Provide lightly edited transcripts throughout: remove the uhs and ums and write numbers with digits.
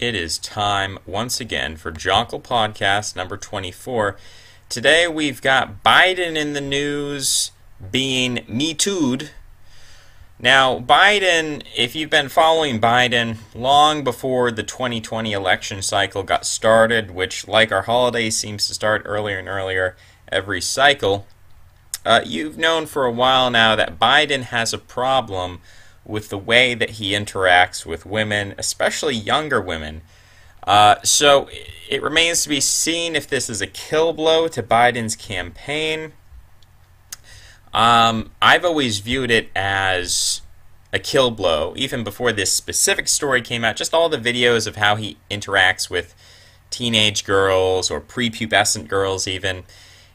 It is time once again for Jokkul podcast number 24. Today we've got Biden in the news being Me Too'd. Now, Biden, if you've been following Biden long before the 2020 election cycle got started, which, like our holidays, seems to start earlier and earlier every cycle, you've known for a while now that Biden has a problem with the way that he interacts with women, especially younger women. So it remains to be seen if this is a kill blow to Biden's campaign. I've always viewed it as a kill blow, even before this specific story came out. Just all the videos of how he interacts with teenage girls or prepubescent girls even.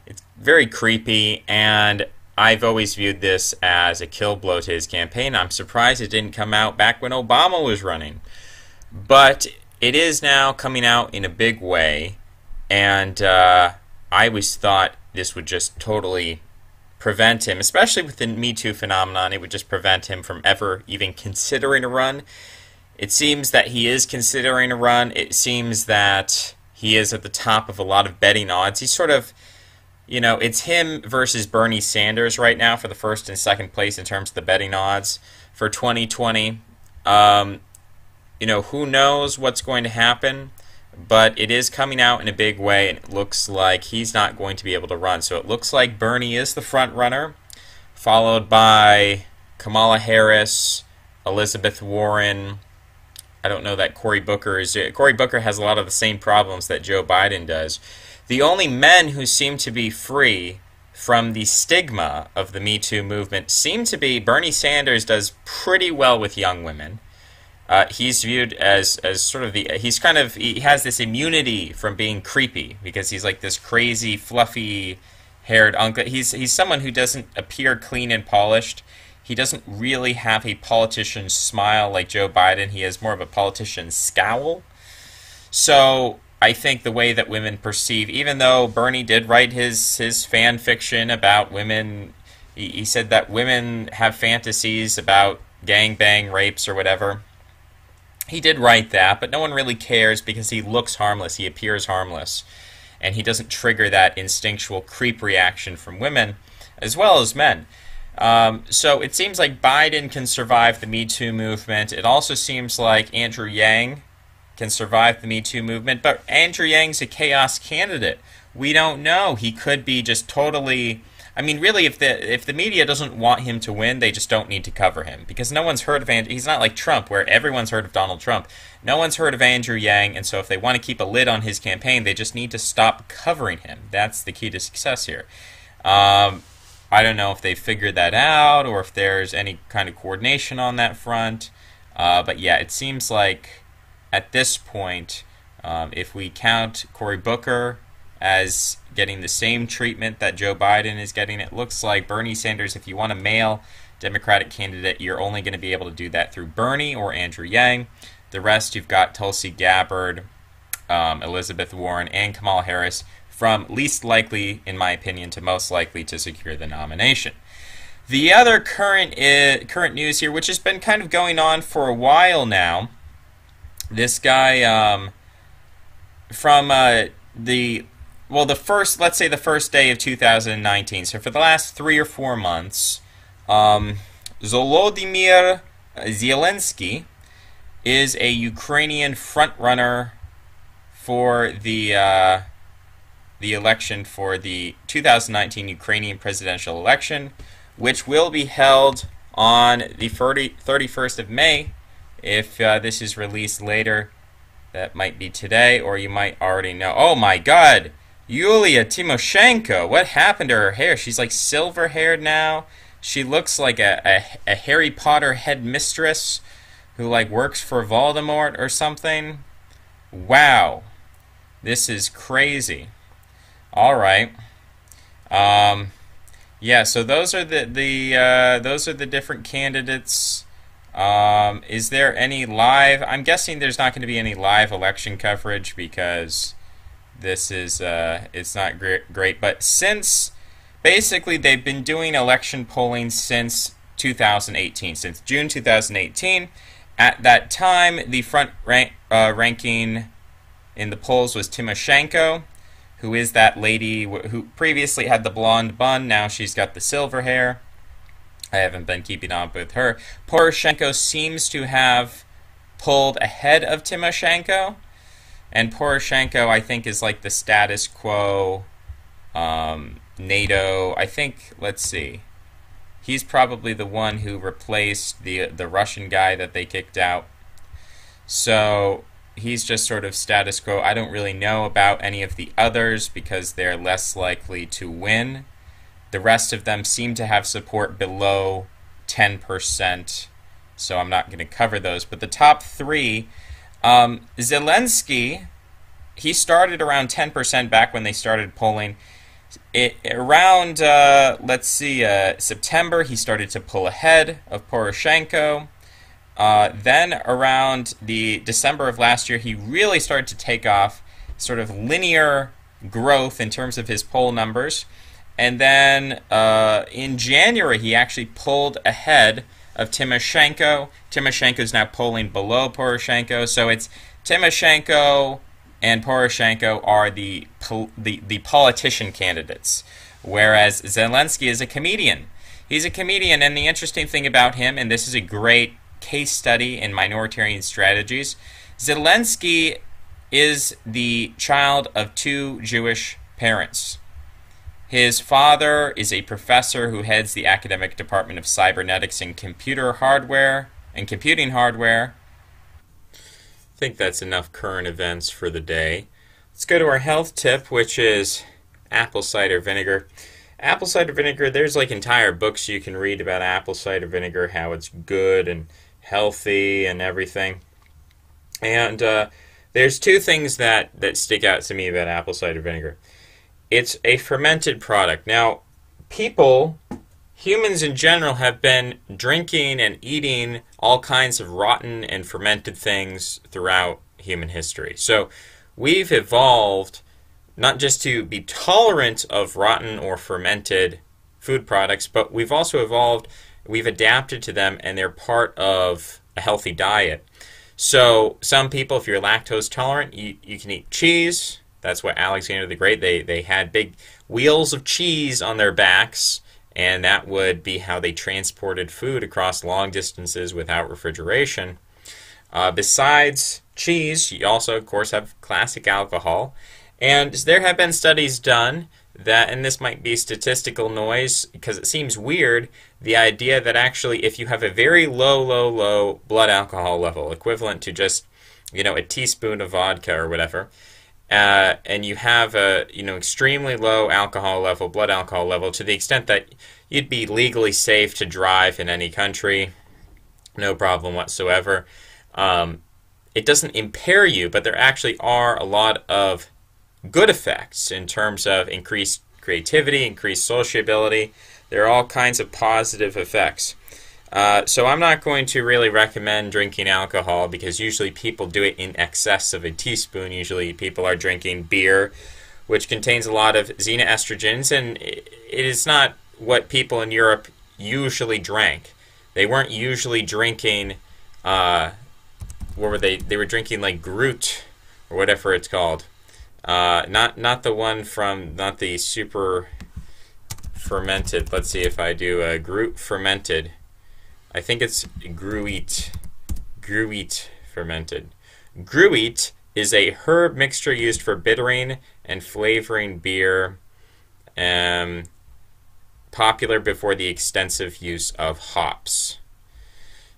It's very creepy, and I've always viewed this as a kill blow to his campaign. I'm surprised it didn't come out back when Obama was running. But it is now coming out in a big way, and I always thought this would just totally prevent him, especially with the Me Too phenomenon. It would just prevent him from ever even considering a run. It seems that he is considering a run. It seems that he is at the top of a lot of betting odds. He's sort of, you know, it's him versus Bernie Sanders right now for the first and second place in terms of the betting odds for 2020. You know, who knows what's going to happen, but it is coming out in a big way, and it looks like he's not going to be able to run. So it looks like Bernie is the front runner, followed by Kamala Harris, Elizabeth Warren. I don't know that Cory Booker is. Cory Booker has a lot of the same problems that Joe Biden does. The only men who seem to be free from the stigma of the Me Too movement seem to be Bernie Sanders. Does pretty well with young women. He's viewed as sort of he has this immunity from being creepy because he's like this crazy fluffy haired uncle. He's someone who doesn't appear clean and polished. He doesn't really have a politician's smile like Joe Biden. He has more of a politician's scowl. So I think the way that women perceive, even though Bernie did write his fan fiction about women, he said that women have fantasies about gangbang rapes or whatever. He did write that, but no one really cares because he looks harmless, he appears harmless, and he doesn't trigger that instinctual creep reaction from women as well as men. So it seems like Biden can survive the Me Too movement. It also seems like Andrew Yang can survive the Me Too movement, but Andrew Yang's a chaos candidate. We don't know. He could be just totally... I mean, really, if the media doesn't want him to win, they just don't need to cover him. Because no one's heard of Andrew... He's not like Trump, where everyone's heard of Donald Trump. No one's heard of Andrew Yang, and so if they want to keep a lid on his campaign, they just need to stop covering him. That's the key to success here. I don't know if they figured that out, or if there's any kind of coordination on that front. But yeah, it seems like at this point, if we count Cory Booker as getting the same treatment that Joe Biden is getting, it looks like Bernie Sanders, if you want a male Democratic candidate, you're only going to be able to do that through Bernie or Andrew Yang. The rest, you've got Tulsi Gabbard, Elizabeth Warren, and Kamala Harris, from least likely, in my opinion, to most likely to secure the nomination. The other current news here, which has been kind of going on for a while now, this guy from let's say the first day of 2019. So for the last 3 or 4 months, Volodymyr Zelensky is a Ukrainian frontrunner for the election for the 2019 Ukrainian presidential election, which will be held on the 31st of May. If this is released later, that might be today, or you might already know. Oh my God! Yulia Tymoshenko, what happened to her hair? She's like silver-haired now. She looks like a Harry Potter headmistress who like works for Voldemort or something. Wow, this is crazy. All right, yeah. So those are the different candidates. Is there any live? I'm guessing there's not going to be any live election coverage because this is it's not great. But since basically they've been doing election polling since 2018, since June 2018, At that time, the front ranking in the polls was Tymoshenko, who is that lady who previously had the blonde bun. Now she's got the silver hair. I haven't been keeping up with her. Poroshenko seems to have pulled ahead of Tymoshenko. And Poroshenko, I think, is like the status quo NATO. I think, let's see. He's probably the one who replaced the Russian guy that they kicked out. So he's just sort of status quo. I don't really know about any of the others because they're less likely to win. The rest of them seem to have support below 10%, so I'm not going to cover those. But the top three, Zelensky, he started around 10% back when they started polling. Around, September, he started to pull ahead of Poroshenko. Then around the December of last year, he really started to take off, sort of linear growth in terms of his poll numbers. And then in January, he actually pulled ahead of Tymoshenko. Tymoshenko is now polling below Poroshenko. So it's Tymoshenko and Poroshenko are the politician candidates, whereas Zelensky is a comedian. He's a comedian, and the interesting thing about him, and this is a great case study in minoritarian strategies, Zelensky is the child of two Jewish parents. His father is a professor who heads the academic department of cybernetics and computer hardware and computing hardware. I think that's enough current events for the day. Let's go to our health tip, which is apple cider vinegar. Apple cider vinegar, there's like entire books you can read about apple cider vinegar, how it's good and healthy and everything. And there's two things that stick out to me about apple cider vinegar. It's a fermented product. Now, humans in general, have been drinking and eating all kinds of rotten and fermented things throughout human history. So we've evolved not just to be tolerant of rotten or fermented food products, but we've also evolved, we've adapted to them, and they're part of a healthy diet. So some people, if you're lactose tolerant, you can eat cheese. That's what Alexander the Great, they had big wheels of cheese on their backs, and that would be how they transported food across long distances without refrigeration. Besides cheese, you also, of course, have classic alcohol. And there have been studies done that, and this might be statistical noise because it seems weird, the idea that actually if you have a very low blood alcohol level, equivalent to just, a teaspoon of vodka or whatever, and you have a extremely low alcohol level, blood alcohol level, to the extent that you'd be legally safe to drive in any country, no problem whatsoever. It doesn't impair you, but there actually are a lot of good effects in terms of increased creativity, increased sociability. There are all kinds of positive effects. So I'm not going to really recommend drinking alcohol because usually people do it in excess of a teaspoon. Usually people are drinking beer, which contains a lot of xenoestrogens, and it is not what people in Europe usually drank. They weren't usually drinking, what were they? They were drinking like Groot or whatever it's called. Not the one from, not the super fermented. Let's see if I do Groot fermented. I think it's Gruit fermented. Gruit is a herb mixture used for bittering and flavoring beer, popular before the extensive use of hops.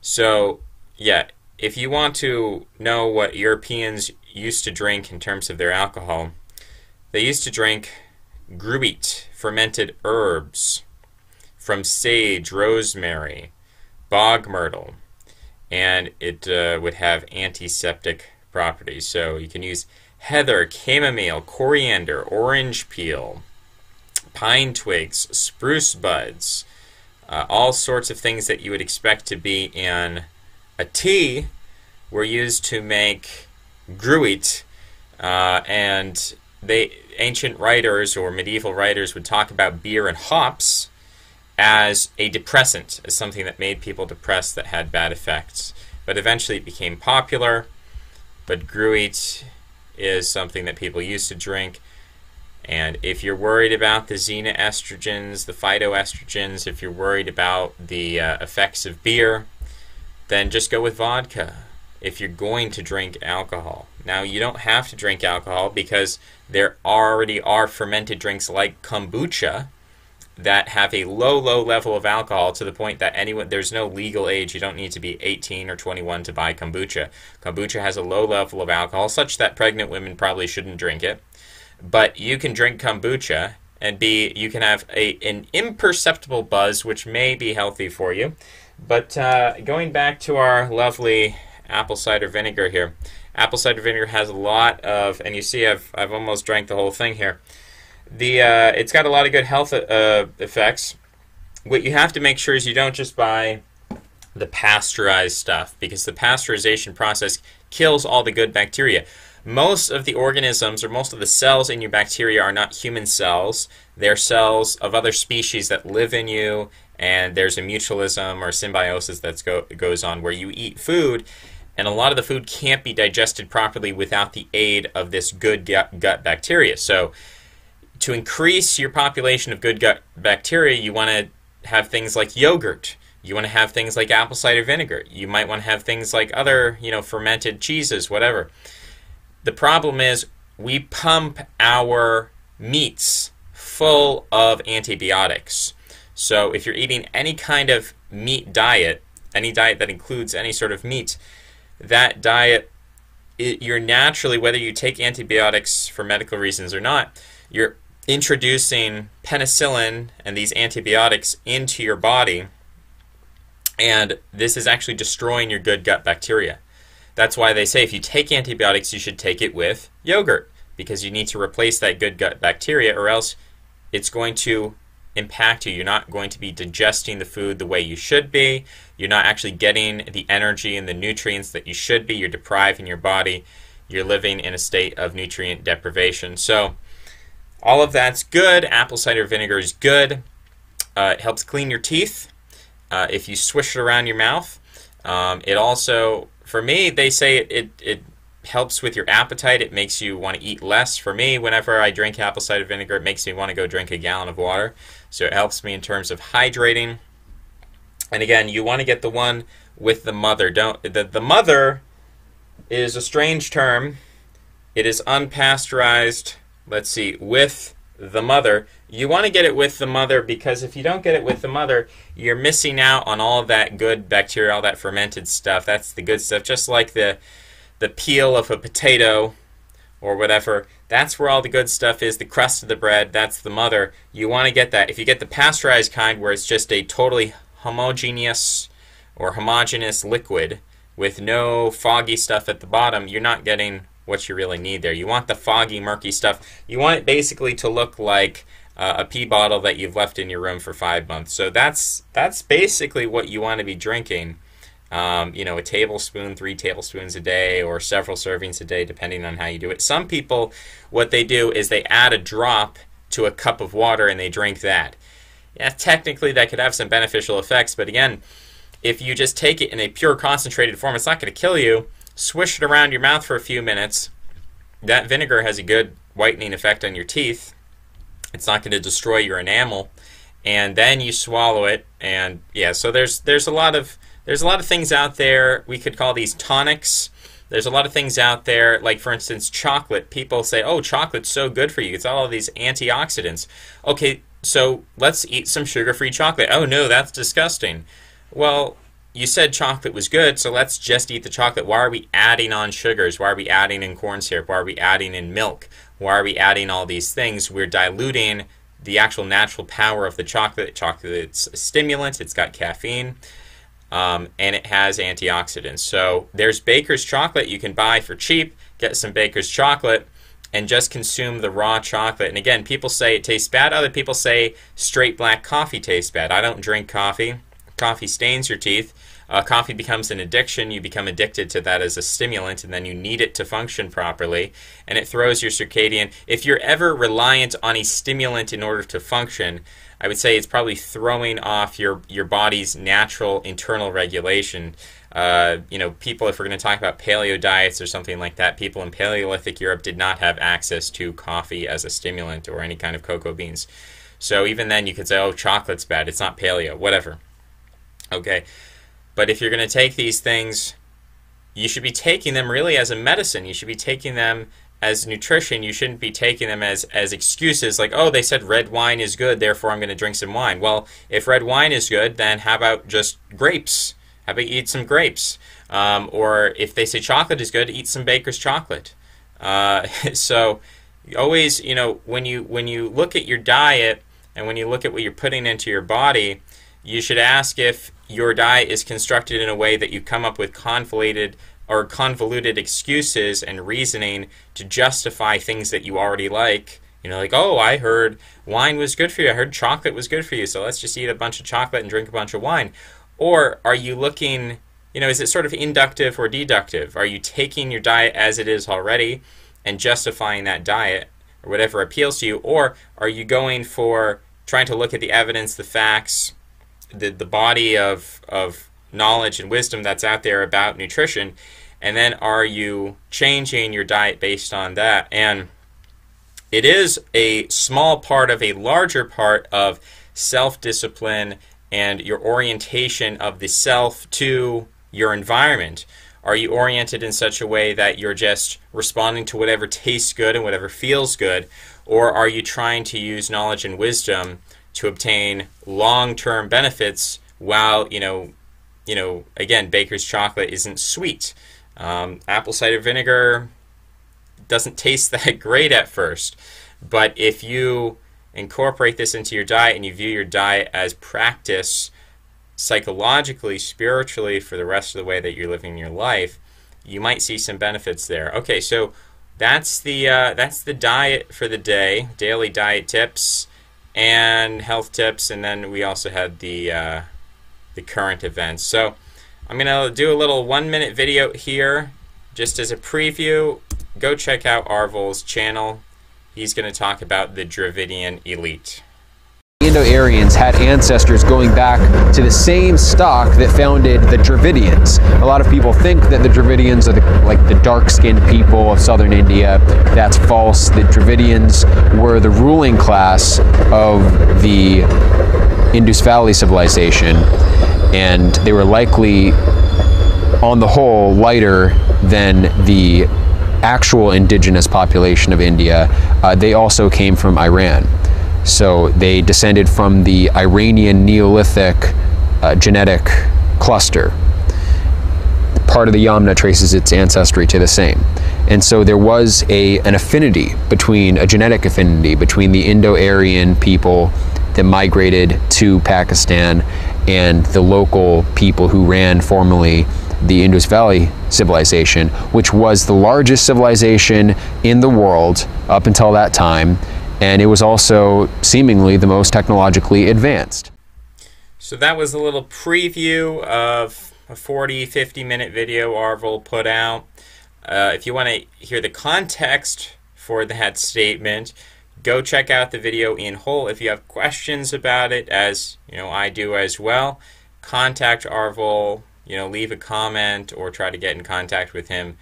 So, yeah, if you want to know what Europeans used to drink in terms of their alcohol, they used to drink Gruit, fermented herbs from sage, rosemary, bog myrtle, and it would have antiseptic properties. So you can use heather, chamomile, coriander, orange peel, pine twigs, spruce buds, all sorts of things that you would expect to be in a tea were used to make Gruit, and ancient writers or medieval writers would talk about beer and hops as a depressant, as something that made people depressed, that had bad effects. but eventually it became popular. But Gruit is something that people used to drink. And if you're worried about the xenoestrogens, the phytoestrogens, if you're worried about the effects of beer, then just go with vodka if you're going to drink alcohol. Now, you don't have to drink alcohol because there already are fermented drinks like kombucha that have a low level of alcohol, to the point that there's no legal age. You don't need to be 18 or 21 to buy kombucha. Kombucha has a low level of alcohol, such that pregnant women probably shouldn't drink it. But you can drink kombucha, and you can have an imperceptible buzz, which may be healthy for you. But going back to our lovely apple cider vinegar here, apple cider vinegar has a lot of, and you see I've almost drank the whole thing here. It's got a lot of good health effects. What you have to make sure is you don't just buy the pasteurized stuff, because the pasteurization process kills all the good bacteria. Most of the organisms, or most of the cells in your bacteria, are not human cells. They're cells of other species that live in you, and there's a mutualism or symbiosis that goes on where you eat food, and a lot of the food can't be digested properly without the aid of this good gut bacteria. So to increase your population of good gut bacteria, you want to have things like yogurt. You want to have things like apple cider vinegar. You might want to have things like other, fermented cheeses, whatever. The problem is we pump our meats full of antibiotics. So if you're eating any kind of meat diet, any diet that includes any sort of meat, that diet, you're naturally, whether you take antibiotics for medical reasons or not, you're introducing penicillin and these antibiotics into your body, and this is actually destroying your good gut bacteria. That's why they say if you take antibiotics, you should take it with yogurt, because you need to replace that good gut bacteria, or else it's going to impact you. You're not going to be digesting the food the way you should be. You're not actually getting the energy and the nutrients that you should be. You're depriving your body. You're living in a state of nutrient deprivation. So all of that's good. Apple cider vinegar is good. It helps clean your teeth if you swish it around your mouth. It also, for me, they say it helps with your appetite. It makes you want to eat less. For me, whenever I drink apple cider vinegar, it makes me want to go drink a gallon of water. So it helps me in terms of hydrating. And again, you want to get the one with the mother. The mother is a strange term. It is unpasteurized. Let's see, with the mother. You want to get it with the mother, because if you don't get it with the mother, you're missing out on all of that good bacteria, all that fermented stuff. That's the good stuff. Just like the peel of a potato or whatever, that's where all the good stuff is. The crust of the bread, that's the mother. You want to get that. If you get the pasteurized kind, where it's just a totally homogeneous liquid with no foggy stuff at the bottom, you're not getting what you really need there. You want the foggy, murky stuff. You want it basically to look like a pee bottle that you've left in your room for 5 months. So that's basically what you want to be drinking. A tablespoon, 3 tablespoons a day, or several servings a day, depending on how you do it. Some people, what they do is they add a drop to a cup of water and they drink that. Yeah, technically that could have some beneficial effects, but again, if you just take it in a pure concentrated form, it's not going to kill you. Swish it around your mouth for a few minutes. That vinegar has a good whitening effect on your teeth. It's not going to destroy your enamel, and then you swallow it. And yeah, so there's a lot of things out there. We could call these tonics. There's a lot of things out there, like for instance chocolate. People say, oh, chocolate's so good for you. It's all of these antioxidants. Okay, so let's eat some sugar-free chocolate. Oh no, that's disgusting. Well, you said chocolate was good, so let's just eat the chocolate. Why are we adding on sugars? Why are we adding in corn syrup? Why are we adding in milk? Why are we adding all these things? We're diluting the actual natural power of the chocolate. Chocolate's a stimulant. It's got caffeine, and it has antioxidants. So there's Baker's chocolate you can buy for cheap. Get some Baker's chocolate and just consume the raw chocolate. And again, people say it tastes bad. Other people say straight black coffee tastes bad. I don't drink coffee. Coffee stains your teeth. Coffee becomes an addiction. You become addicted to that as a stimulant, and then you need it to function properly, and it throws your circadian. If you're ever reliant on a stimulant in order to function, I would say it's probably throwing off your body's natural internal regulation. People, if we're going to talk about paleo diets or something like that, people in Paleolithic Europe did not have access to coffee as a stimulant or any kind of cocoa beans. So even then you could say, oh, chocolate's bad, it's not paleo, whatever. Okay, but if you're going to take these things, you should be taking them really as a medicine. You should be taking them as nutrition. You shouldn't be taking them as excuses like, oh, they said red wine is good, therefore I'm going to drink some wine. Well, if red wine is good, then how about just grapes? How about you eat some grapes? Or if they say chocolate is good, eat some baker's chocolate. So always, when you look at your diet and when you look at what you're putting into your body, you should ask if your diet is constructed in a way that you come up with convoluted excuses and reasoning to justify things that you already like. Like, oh, I heard wine was good for you. I heard chocolate was good for you. So let's just eat a bunch of chocolate and drink a bunch of wine. Or are you looking, is it sort of inductive or deductive? Are you taking your diet as it is already and justifying that diet or whatever appeals to you? Or are you going for trying to look at the evidence, the facts, the body of knowledge and wisdom that's out there about nutrition, and then are you changing your diet based on that? And it is a small part of a larger part of self-discipline and your orientation of the self to your environment. Are you oriented in such a way that you're just responding to whatever tastes good and whatever feels good? Or are you trying to use knowledge and wisdom to obtain long-term benefits while, again, baker's chocolate isn't sweet. Apple cider vinegar doesn't taste that great at first. But if you incorporate this into your diet and you view your diet as practice psychologically, spiritually for the rest of the way that you're living your life, you might see some benefits there. Okay, so that's the diet for the day, daily diet tips and health tips, and then we also had the current events. So I'm going to do a little 1-minute video here just as a preview. Go check out Arvol's channel. He's going to talk about the Dravidian elite. Indo-Aryans had ancestors going back to the same stock that founded the Dravidians. A lot of people think that the Dravidians are the dark-skinned people of southern India. That's false. The Dravidians were the ruling class of the Indus Valley civilization, and they were likely, on the whole, lighter than the actual indigenous population of India. They also came from Iran. So they descended from the Iranian Neolithic genetic cluster. Part of the Yamna traces its ancestry to the same. And so there was a genetic affinity between the Indo-Aryan people that migrated to Pakistan and the local people who ran formerly the Indus Valley civilization, which was the largest civilization in the world up until that time, and it was also seemingly the most technologically advanced. So that was a little preview of a 40-50 minute video Arvol put out. If you want to hear the context for that statement, go check out the video in whole. If you have questions about it, as I do as well, contact Arvol. Leave a comment or try to get in contact with him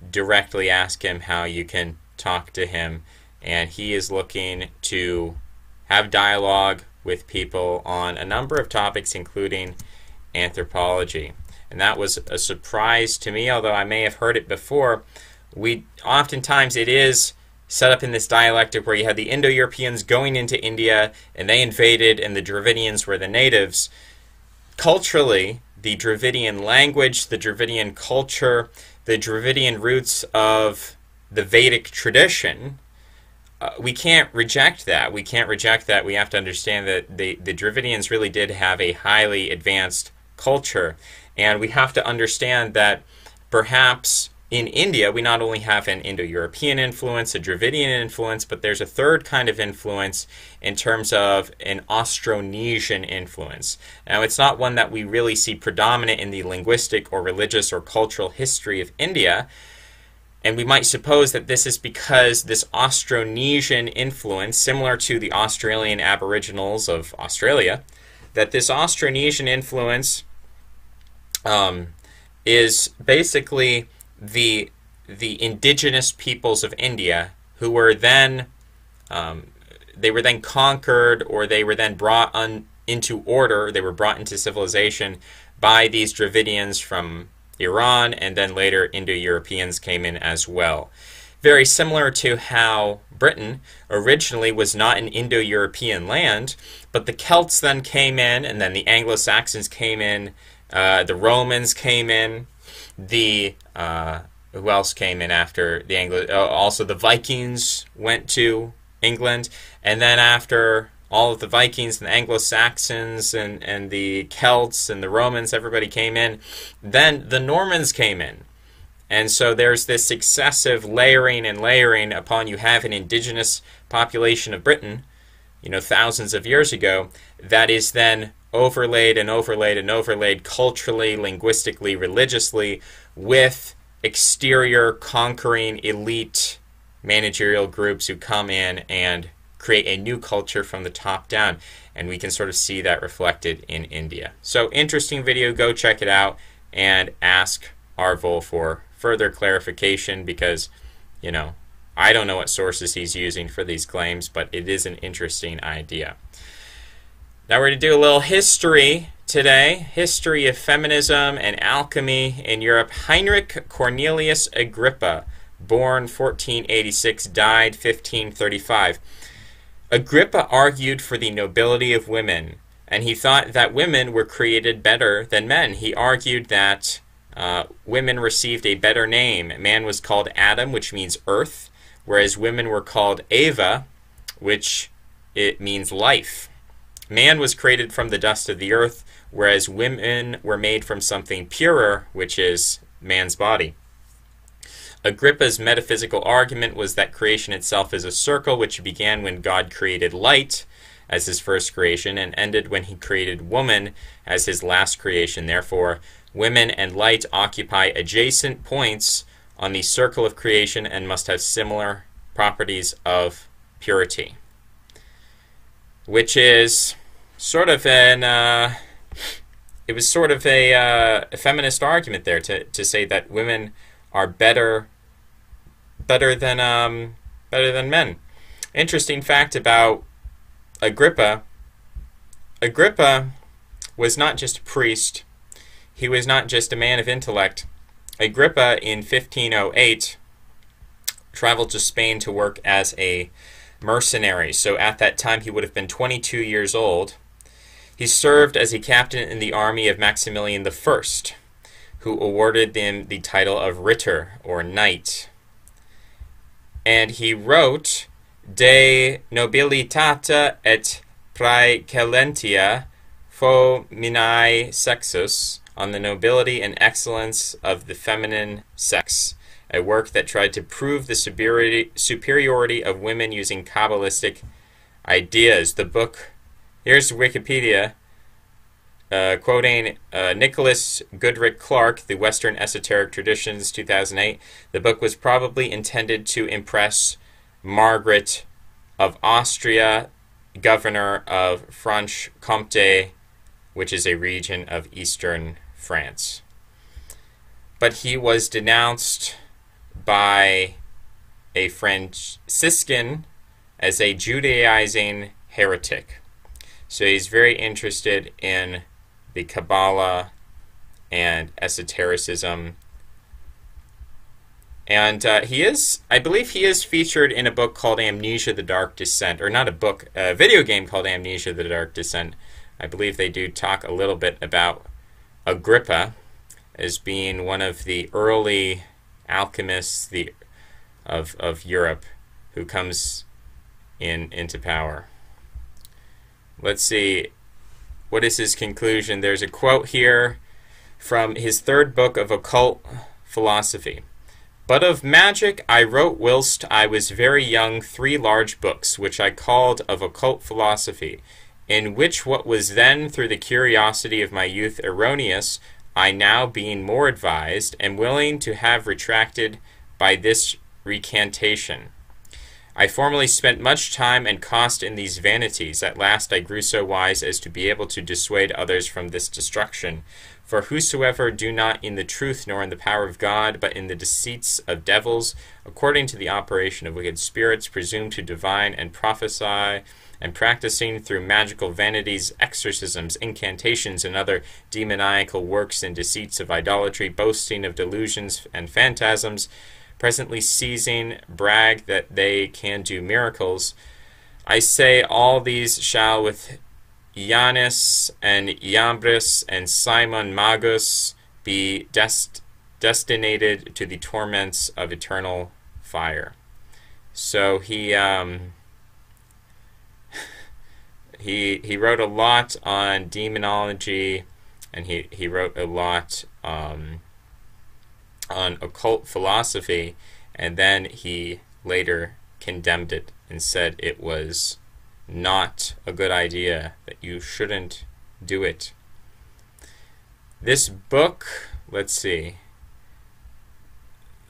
directly. Ask him how you can talk to him. And he is looking to have dialogue with people on a number of topics, including anthropology. And that was a surprise to me, although I may have heard it before. Oftentimes it is set up in this dialectic where you had the Indo-Europeans going into India, and they invaded, and the Dravidians were the natives. Culturally, the Dravidian language, the Dravidian culture, the Dravidian roots of the Vedic tradition, we can't reject that. We can't reject that. We have to understand that the Dravidians really did have a highly advanced culture. And we have to understand that perhaps in India, we not only have an Indo-European influence, a Dravidian influence, but there's a third kind of influence in terms of an Austronesian influence. Now, it's not one that we really see predominant in the linguistic or religious or cultural history of India, and we might suppose that this is because this Austronesian influence, similar to the Australian Aboriginals of Australia, that this Austronesian influence is basically the indigenous peoples of India who were then they were then conquered, or they were then brought into order. They were brought into civilization by these Dravidians from Iran, and then later Indo-Europeans came in as well. Very similar to how Britain originally was not an Indo-European land, but the Celts then came in, and then the Anglo-Saxons came in, the Romans came in, who else came in after the also the Vikings went to England, and then after all of the Vikings and the Anglo-Saxons and the Celts and the Romans, everybody came in, then the Normans came in. And so there's this successive layering and layering upon you have an indigenous population of Britain, thousands of years ago, that is then overlaid and overlaid and overlaid culturally, linguistically, religiously with exterior conquering elite managerial groups who come in and create a new culture from the top down. And we can sort of see that reflected in India. So interesting video, go check it out and ask Arvol for further clarification, because, I don't know what sources he's using for these claims, but it is an interesting idea. Now we're going to do a little history today. History of feminism and alchemy in Europe. Heinrich Cornelius Agrippa, born 1486, died 1535. Agrippa argued for the nobility of women, and he thought that women were created better than men. He argued that women received a better name. Man was called Adam, which means earth, whereas women were called Eva, which it means life. Man was created from the dust of the earth, whereas women were made from something purer, which is man's body. Agrippa's metaphysical argument was that creation itself is a circle, which began when God created light as his first creation and ended when he created woman as his last creation. Therefore, women and light occupy adjacent points on the circle of creation and must have similar properties of purity. Which is sort of a feminist argument there to say that women are better than men. Interesting fact about Agrippa. Agrippa was not just a priest. He was not just a man of intellect. Agrippa in 1508 traveled to Spain to work as a mercenary. So at that time he would have been 22 years old. He served as a captain in the army of Maximilian I, who awarded him the title of Ritter, or knight. And he wrote De nobilitate et praecalentia foeminae sexus, on the nobility and excellence of the feminine sex, a work that tried to prove the superiority of women using Kabbalistic ideas. The book, here's Wikipedia, quoting Nicholas Goodrick Clark, The Western Esoteric Traditions, 2008, the book was probably intended to impress Margaret of Austria, governor of Franche-Comté, which is a region of eastern France. But he was denounced by a Franciscan as a Judaizing heretic. So he's very interested in the Kabbalah and esotericism. And I believe he is featured in a book called Amnesia: The Dark Descent, or not a book, a video game called Amnesia: The Dark Descent. I believe they do talk a little bit about Agrippa as being one of the early alchemists of Europe who comes into power. Let's see, what is his conclusion? There's a quote here from his third book of occult philosophy. But of magic I wrote whilst I was very young 3 large books, which I called of occult philosophy, in which what was then through the curiosity of my youth erroneous, I now being more advised, am willing to have retracted by this recantation. I formerly spent much time and cost in these vanities. At last I grew so wise as to be able to dissuade others from this destruction. For whosoever do not in the truth nor in the power of God, but in the deceits of devils, according to the operation of wicked spirits, presume to divine and prophesy, and practicing through magical vanities, exorcisms, incantations, and other demoniacal works and deceits of idolatry, boasting of delusions and phantasms, presently seizing, brag that they can do miracles. I say all these shall with Jannes and Jambres and Simon Magus be destinated to the torments of eternal fire. So he wrote a lot on demonology, and he wrote a lot on occult philosophy, and then he later condemned it and said it was not a good idea, that you shouldn't do it. This book, let's see,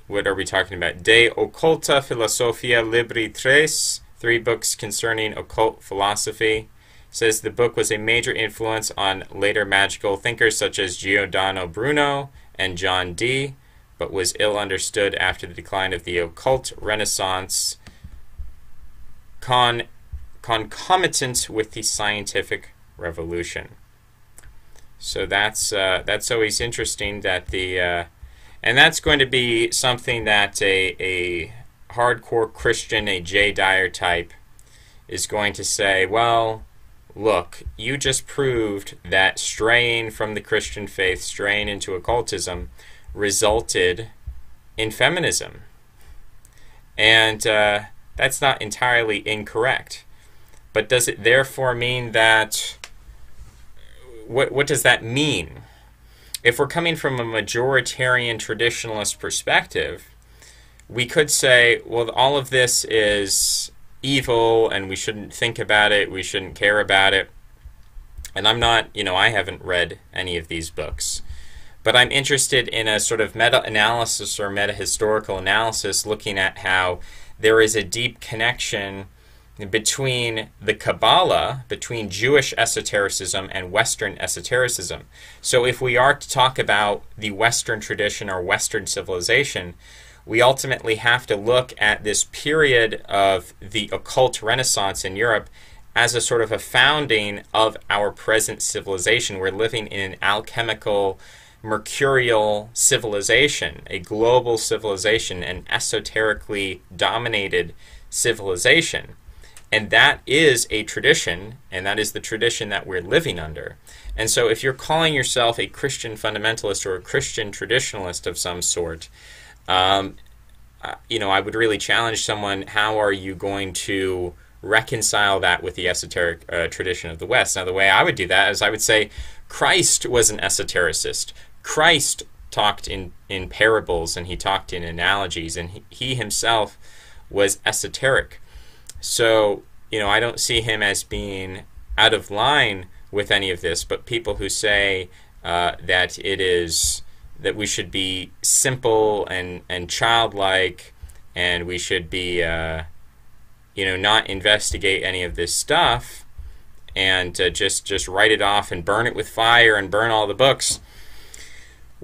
what are we talking about? De Occulta Philosophia Libri 3 books concerning occult philosophy. Says the book was a major influence on later magical thinkers such as Giordano Bruno and John Dee, but was ill understood after the decline of the occult renaissance, concomitant with the scientific revolution. So that's always interesting that and that's going to be something that a hardcore Christian, a Jay Dyer type, is going to say, well, look, you just proved that straying from the Christian faith, straying into occultism, resulted in feminism. And that's not entirely incorrect. But does it therefore mean that... What does that mean? If we're coming from a majoritarian traditionalist perspective, we could say, well, all of this is evil and we shouldn't think about it, we shouldn't care about it. And I'm not, I haven't read any of these books. But I'm interested in a sort of meta-analysis or meta-historical analysis looking at how there is a deep connection between the Kabbalah, between Jewish esotericism and Western esotericism. So if we are to talk about the Western tradition or Western civilization, we ultimately have to look at this period of the occult renaissance in Europe as a sort of a founding of our present civilization. We're living in an alchemical, mercurial civilization, a global civilization, an esoterically dominated civilization. And that is a tradition, and that is the tradition that we're living under. And so if you're calling yourself a Christian fundamentalist or a Christian traditionalist of some sort, I would really challenge someone, how are you going to reconcile that with the esoteric tradition of the West? Now, the way I would do that is I would say Christ was an esotericist. Christ talked in parables, and he talked in analogies, and he himself was esoteric. So, I don't see him as being out of line with any of this, but people who say that that we should be simple and childlike, and we should be, not investigate any of this stuff, and just write it off and burn it with fire and burn all the books.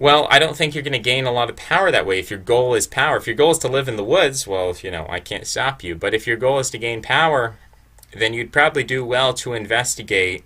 Well, I don't think you're going to gain a lot of power that way if your goal is power. If your goal is to live in the woods, well, I can't stop you. But if your goal is to gain power, then you'd probably do well to investigate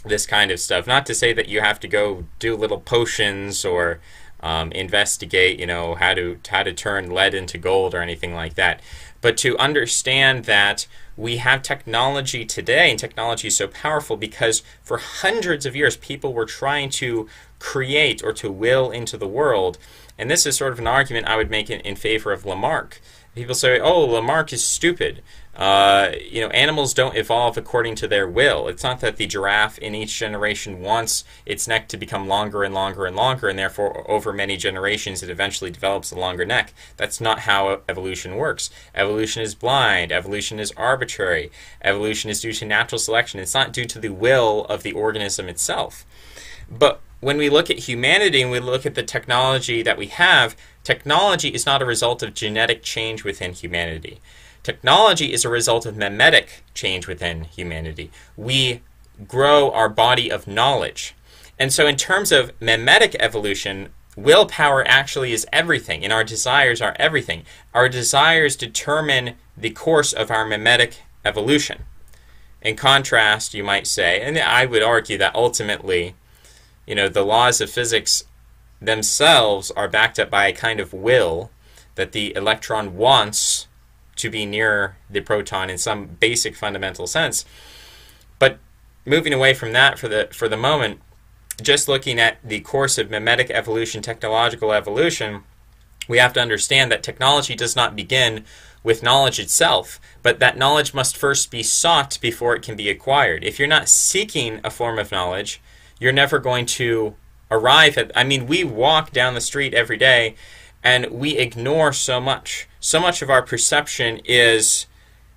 this kind of stuff. Not to say that you have to go do little potions or investigate, how to turn lead into gold or anything like that. But to understand that we have technology today, and technology is so powerful because for hundreds of years people were trying to create or to will into the world And this is sort of an argument I would make in favor of Lamarck. People say, oh, Lamarck is stupid. Animals don't evolve according to their will. It's not that the giraffe in each generation wants its neck to become longer and longer and longer, and therefore over many generations it eventually develops a longer neck. That's not how evolution works. Evolution is blind. Evolution is arbitrary. Evolution is due to natural selection. It's not due to the will of the organism itself. But when we look at humanity and we look at the technology that we have, technology is not a result of genetic change within humanity. Technology is a result of memetic change within humanity. We grow our body of knowledge. And so in terms of memetic evolution, willpower actually is everything, and our desires are everything. Our desires determine the course of our memetic evolution. In contrast, you might say, and I would argue that ultimately, the laws of physics themselves are backed up by a kind of will that the electron wants to be near the proton in some basic fundamental sense. But moving away from that for the moment, just looking at the course of memetic evolution, technological evolution, we have to understand that technology does not begin with knowledge itself, but that knowledge must first be sought before it can be acquired. If you're not seeking a form of knowledge, you're never going to arrive at... we walk down the street every day and we ignore so much. So much of our perception is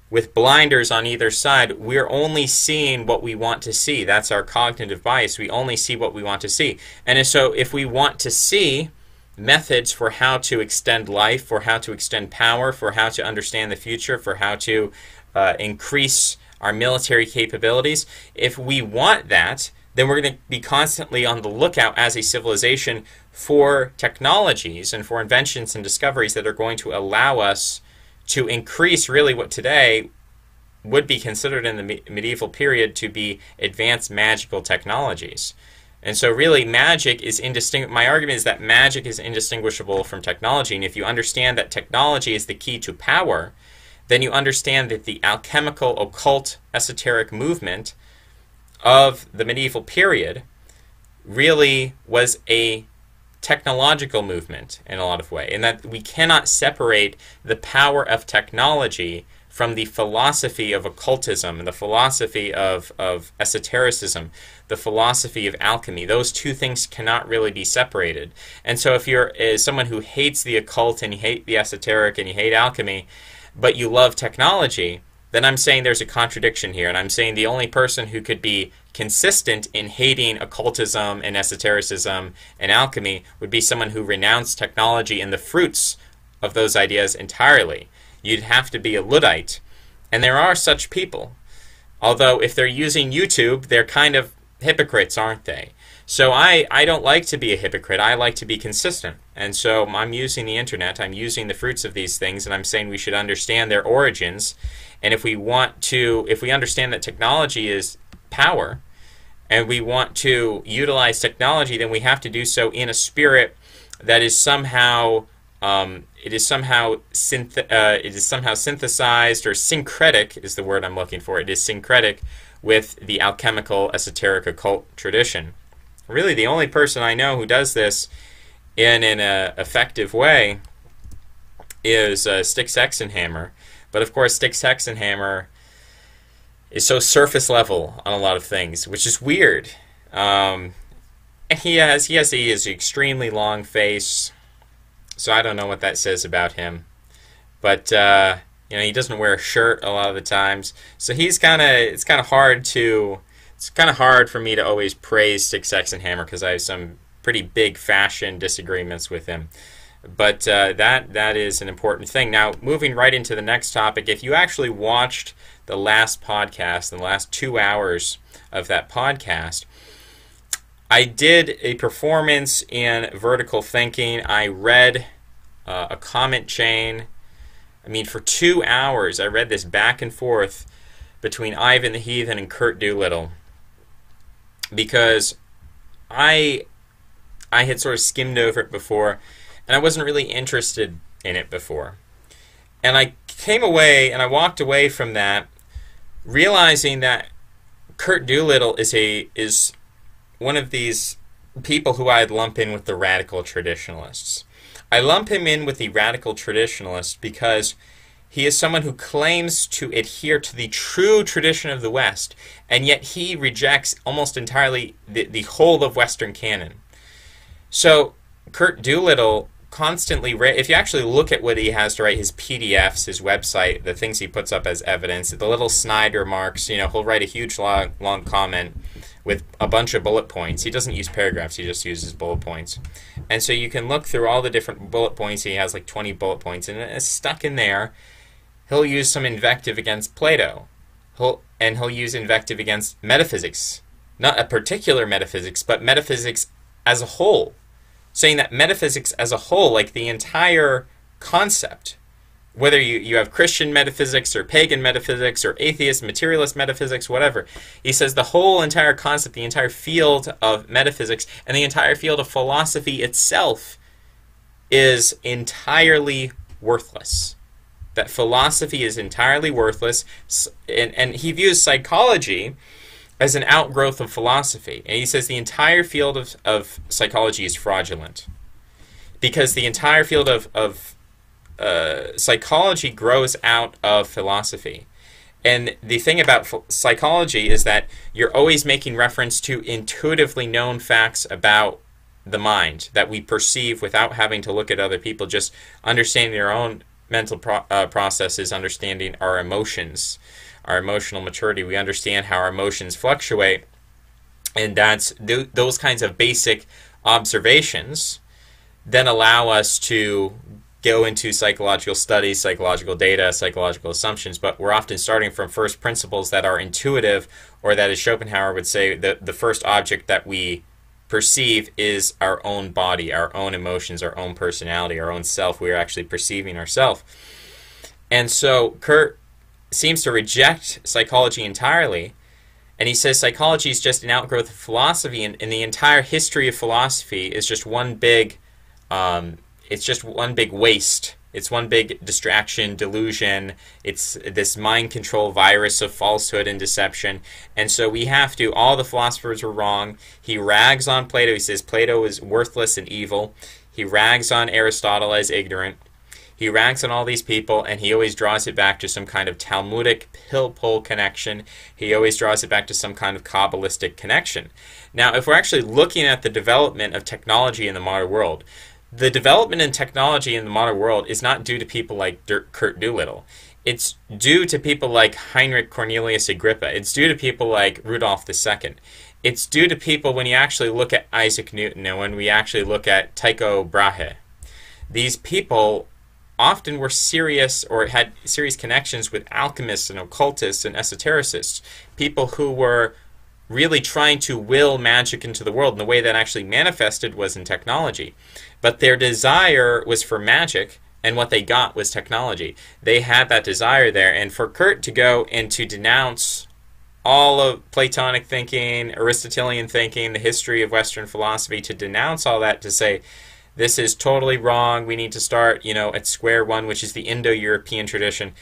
with blinders on either side. We're only seeing what we want to see. That's our cognitive bias. We only see what we want to see. And so if we want to see methods for how to extend life, for how to extend power, for how to understand the future, for how to increase our military capabilities, if we want that, then we're going to be constantly on the lookout as a civilization for technologies and for inventions and discoveries that are going to allow us to increase really what today would be considered in the medieval period to be advanced magical technologies. And so really magic is indistinguishable. My argument is that magic is indistinguishable from technology. And if you understand that technology is the key to power, then you understand that the alchemical, occult, esoteric movement of the medieval period really was a technological movement in a lot of ways, and that we cannot separate the power of technology from the philosophy of occultism and the philosophy of esotericism, the philosophy of alchemy. Those two things cannot really be separated. And so if you're someone who hates the occult and you hate the esoteric and you hate alchemy, but you love technology, then I'm saying there's a contradiction here. And I'm saying the only person who could be consistent in hating occultism and esotericism and alchemy would be someone who renounced technology and the fruits of those ideas entirely. You'd have to be a Luddite. And there are such people. Although if they're using YouTube, they're kind of hypocrites, aren't they? So I don't like to be a hypocrite. I like to be consistent. And so I'm using the internet. I'm using the fruits of these things, and I'm saying we should understand their origins. And if we understand that technology is power, and we want to utilize technology, then we have to do so in a spirit that is somehow synthesized, or syncretic is the word I'm looking for. It is syncretic with the alchemical, esoteric, occult tradition. Really, the only person I know who does this in an effective way is Styx Hexenhammer. But of course, Styx Hexenhammer is so surface level on a lot of things, which is weird. And he has an extremely long face, so I don't know what that says about him. But he doesn't wear a shirt a lot of the times, so it's kind of hard for me to always praise Styx Hexenhammer because I have some pretty big fashion disagreements with him. But that is an important thing. Now, moving right into the next topic, if you actually watched the last podcast, the last 2 hours of that podcast, I did a performance in vertical thinking. I read a comment chain. For 2 hours, I read this back and forth between Ivan the Heathen and Kurt Doolittle, because I had sort of skimmed over it before, and I wasn't really interested in it before. And I came away, and I walked away from that realizing that Kurt Doolittle is one of these people who I'd lump in with the radical traditionalists. I lump him in with the radical traditionalist because he is someone who claims to adhere to the true tradition of the West, and yet he rejects almost entirely the whole of Western canon. So Kurt Doolittle constantly, if you actually look at what he has to write, his PDFs, his website, the things he puts up as evidence, the little snide remarks, he'll write a huge long comment with a bunch of bullet points. He doesn't use paragraphs, he just uses bullet points. And so you can look through all the different bullet points. He has like 20 bullet points, and it's stuck in there. He'll use some invective against Plato. He'll use invective against metaphysics. Not a particular metaphysics, but metaphysics as a whole. Saying that metaphysics as a whole, like the entire concept, whether you have Christian metaphysics or pagan metaphysics or atheist, materialist metaphysics, whatever, he says the whole entire concept, the entire field of metaphysics, and the entire field of philosophy itself is entirely worthless. That philosophy is entirely worthless, and he views psychology as an outgrowth of philosophy. And he says the entire field of psychology is fraudulent because the entire field of psychology grows out of philosophy. And the thing about psychology is that you're always making reference to intuitively known facts about the mind that we perceive without having to look at other people, just understanding our own mental processes, understanding our emotions, our emotional maturity. We understand how our emotions fluctuate, and that's those kinds of basic observations then allow us to go into psychological studies, psychological data, psychological assumptions, but we're often starting from first principles that are intuitive, or that, as Schopenhauer would say, the first object that we perceive is our own body, our own emotions, our own personality, our own self. We are actually perceiving ourselves. And so Kurt seems to reject psychology entirely, and he says psychology is just an outgrowth of philosophy, and the entire history of philosophy is just one big waste. It's one big distraction, delusion. It's this mind control virus of falsehood and deception. And so we have to, all the philosophers were wrong. He rags on Plato. He says Plato is worthless and evil. He rags on Aristotle as ignorant. He rags on all these people, and he always draws it back to some kind of Talmudic pill-pull connection. He always draws it back to some kind of Kabbalistic connection. Now, if we're actually looking at the development of technology in the modern world, the development in technology in the modern world is not due to people like Kurt Doolittle. It's due to people like Heinrich Cornelius Agrippa. It's due to people like Rudolf II. It's due to people, when you actually look at Isaac Newton and when we actually look at Tycho Brahe. These people often were serious, or had serious connections with alchemists and occultists and esotericists, people who were really trying to will magic into the world, and the way that actually manifested was in technology. But their desire was for magic, and what they got was technology. They had that desire there, and for Kurt to go and to denounce all of Platonic thinking, Aristotelian thinking, the history of Western philosophy, to denounce all that, to say, this is totally wrong, we need to start, at square one, which is the Indo-European tradition.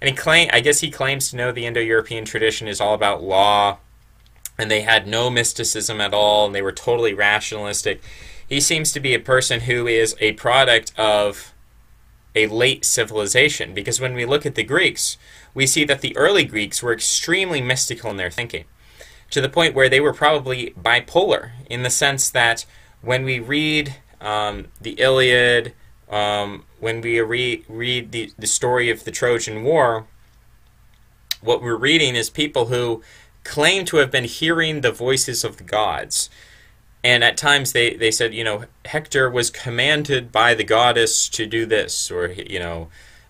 And I guess he claims to know the Indo-European tradition is all about law, and they had no mysticism at all, and they were totally rationalistic. He seems to be a person who is a product of a late civilization, because when we look at the Greeks, we see that the early Greeks were extremely mystical in their thinking, to the point where they were probably bipolar, in the sense that when we read the Iliad, when we read the story of the Trojan War, what we're reading is people who claim to have been hearing the voices of the gods. And at times they said, Hector was commanded by the goddess to do this, or,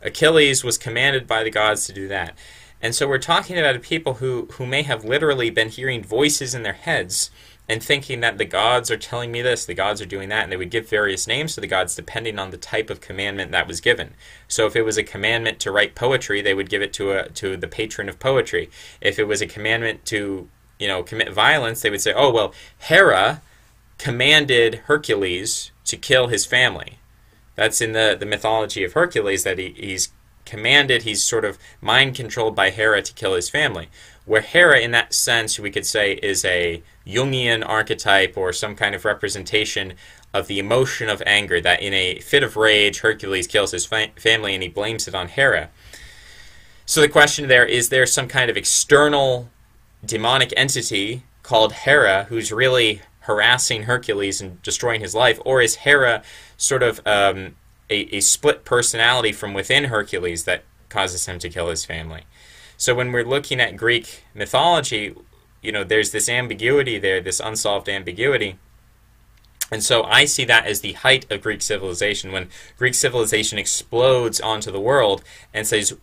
Achilles was commanded by the gods to do that. And so we're talking about people who may have literally been hearing voices in their heads and thinking that the gods are telling me this, the gods are doing that, and they would give various names to the gods depending on the type of commandment that was given. So if it was a commandment to write poetry, they would give it to the patron of poetry. If it was a commandment to, commit violence, they would say, oh, well, Hera commanded Hercules to kill his family. That's in the mythology of Hercules, that he's commanded, he's sort of mind-controlled by Hera to kill his family. Where Hera, in that sense, we could say, is a Jungian archetype, or some kind of representation of the emotion of anger, that in a fit of rage, Hercules kills his family and he blames it on Hera. So the question there, is there some kind of external demonic entity called Hera who's really harassing Hercules and destroying his life, or is Hera sort of a split personality from within Hercules that causes him to kill his family? So when we're looking at Greek mythology, there's this ambiguity there, this unsolved ambiguity. And so I see that as the height of Greek civilization, when Greek civilization explodes onto the world and says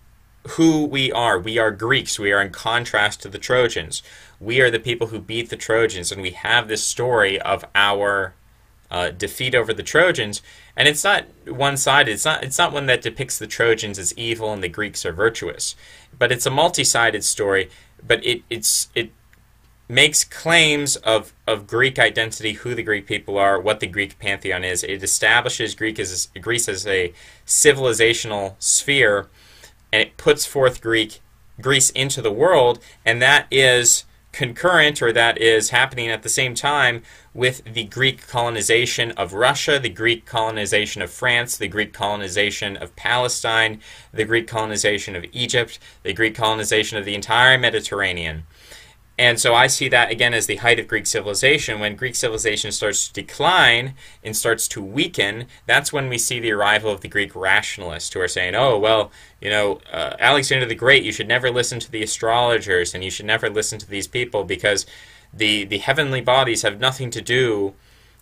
who we are. We are Greeks. We are in contrast to the Trojans. We are the people who beat the Trojans, and we have this story of our defeat over the Trojans. And it's not one-sided. It's not one that depicts the Trojans as evil and the Greeks are virtuous. But it's a multi-sided story. But it makes claims of Greek identity, who the Greek people are, what the Greek pantheon is. It establishes Greece as a civilizational sphere, and it puts forth Greece into the world, and that is concurrent, or that is happening at the same time with the Greek colonization of Russia, the Greek colonization of France, the Greek colonization of Palestine, the Greek colonization of Egypt, the Greek colonization of the entire Mediterranean. And so I see that, again, as the height of Greek civilization. When Greek civilization starts to decline and starts to weaken, that's when we see the arrival of the Greek rationalists who are saying, oh, well, Alexander the Great, you should never listen to the astrologers and you should never listen to these people because the heavenly bodies have nothing to do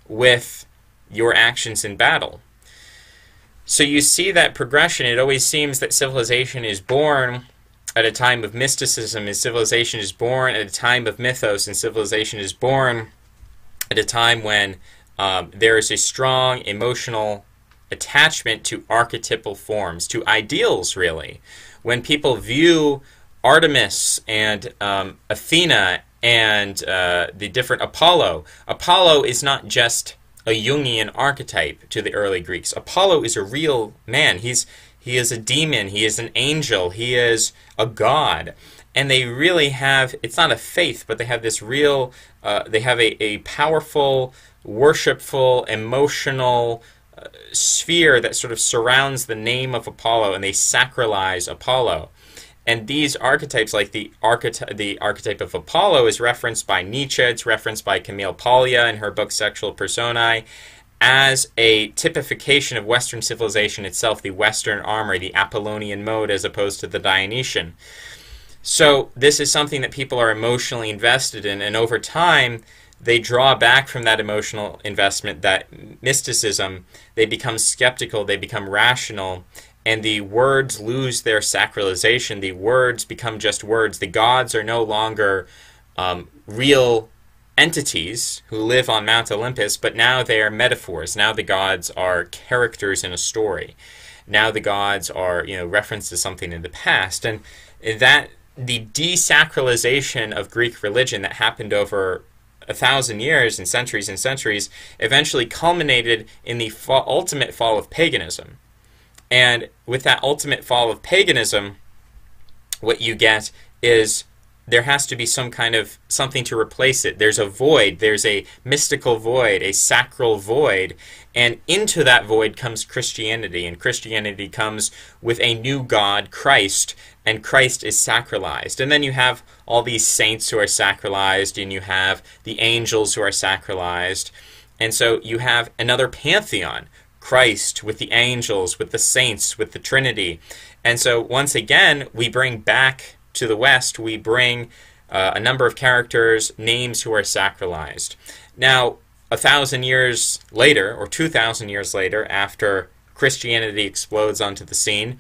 with your actions in battle. So you see that progression. It always seems that civilization is born at a time of mysticism, and civilization is born at a time of mythos, and civilization is born at a time when there is a strong emotional attachment to archetypal forms, to ideals, really. When people view Artemis and Athena and the different Apollo is not just a Jungian archetype to the early Greeks. Apollo is a real man. He is a demon. He is an angel. He is a god. And they really have, it's not a faith, but they have this real, they have a powerful, worshipful, emotional sphere that sort of surrounds the name of Apollo, and they sacralize Apollo. And these archetypes, like the archetype of Apollo, is referenced by Nietzsche, it's referenced by Camille Paglia in her book Sexual Personae, as a typification of Western civilization itself, the Western armor, the Apollonian mode, as opposed to the Dionysian. So this is something that people are emotionally invested in, and over time, they draw back from that emotional investment, that mysticism. They become skeptical, they become rational, and the words lose their sacralization. The words become just words. The gods are no longer real entities who live on Mount Olympus, but now they are metaphors. Now the gods are characters in a story. Now the gods are, reference to something in the past. And that the desacralization of Greek religion that happened over 1,000 years and centuries eventually culminated in the ultimate fall of paganism. And with that ultimate fall of paganism, what you get is there has to be some kind of something to replace it. There's a void. There's a mystical void, a sacral void. And into that void comes Christianity. And Christianity comes with a new God, Christ. And Christ is sacralized. And then you have all these saints who are sacralized. And you have the angels who are sacralized. And so you have another pantheon. Christ with the angels, with the saints, with the Trinity. And so once again, we bring back to the West, we bring a number of characters, names who are sacralized. Now, 1,000 years later, or 2,000 years later, after Christianity explodes onto the scene,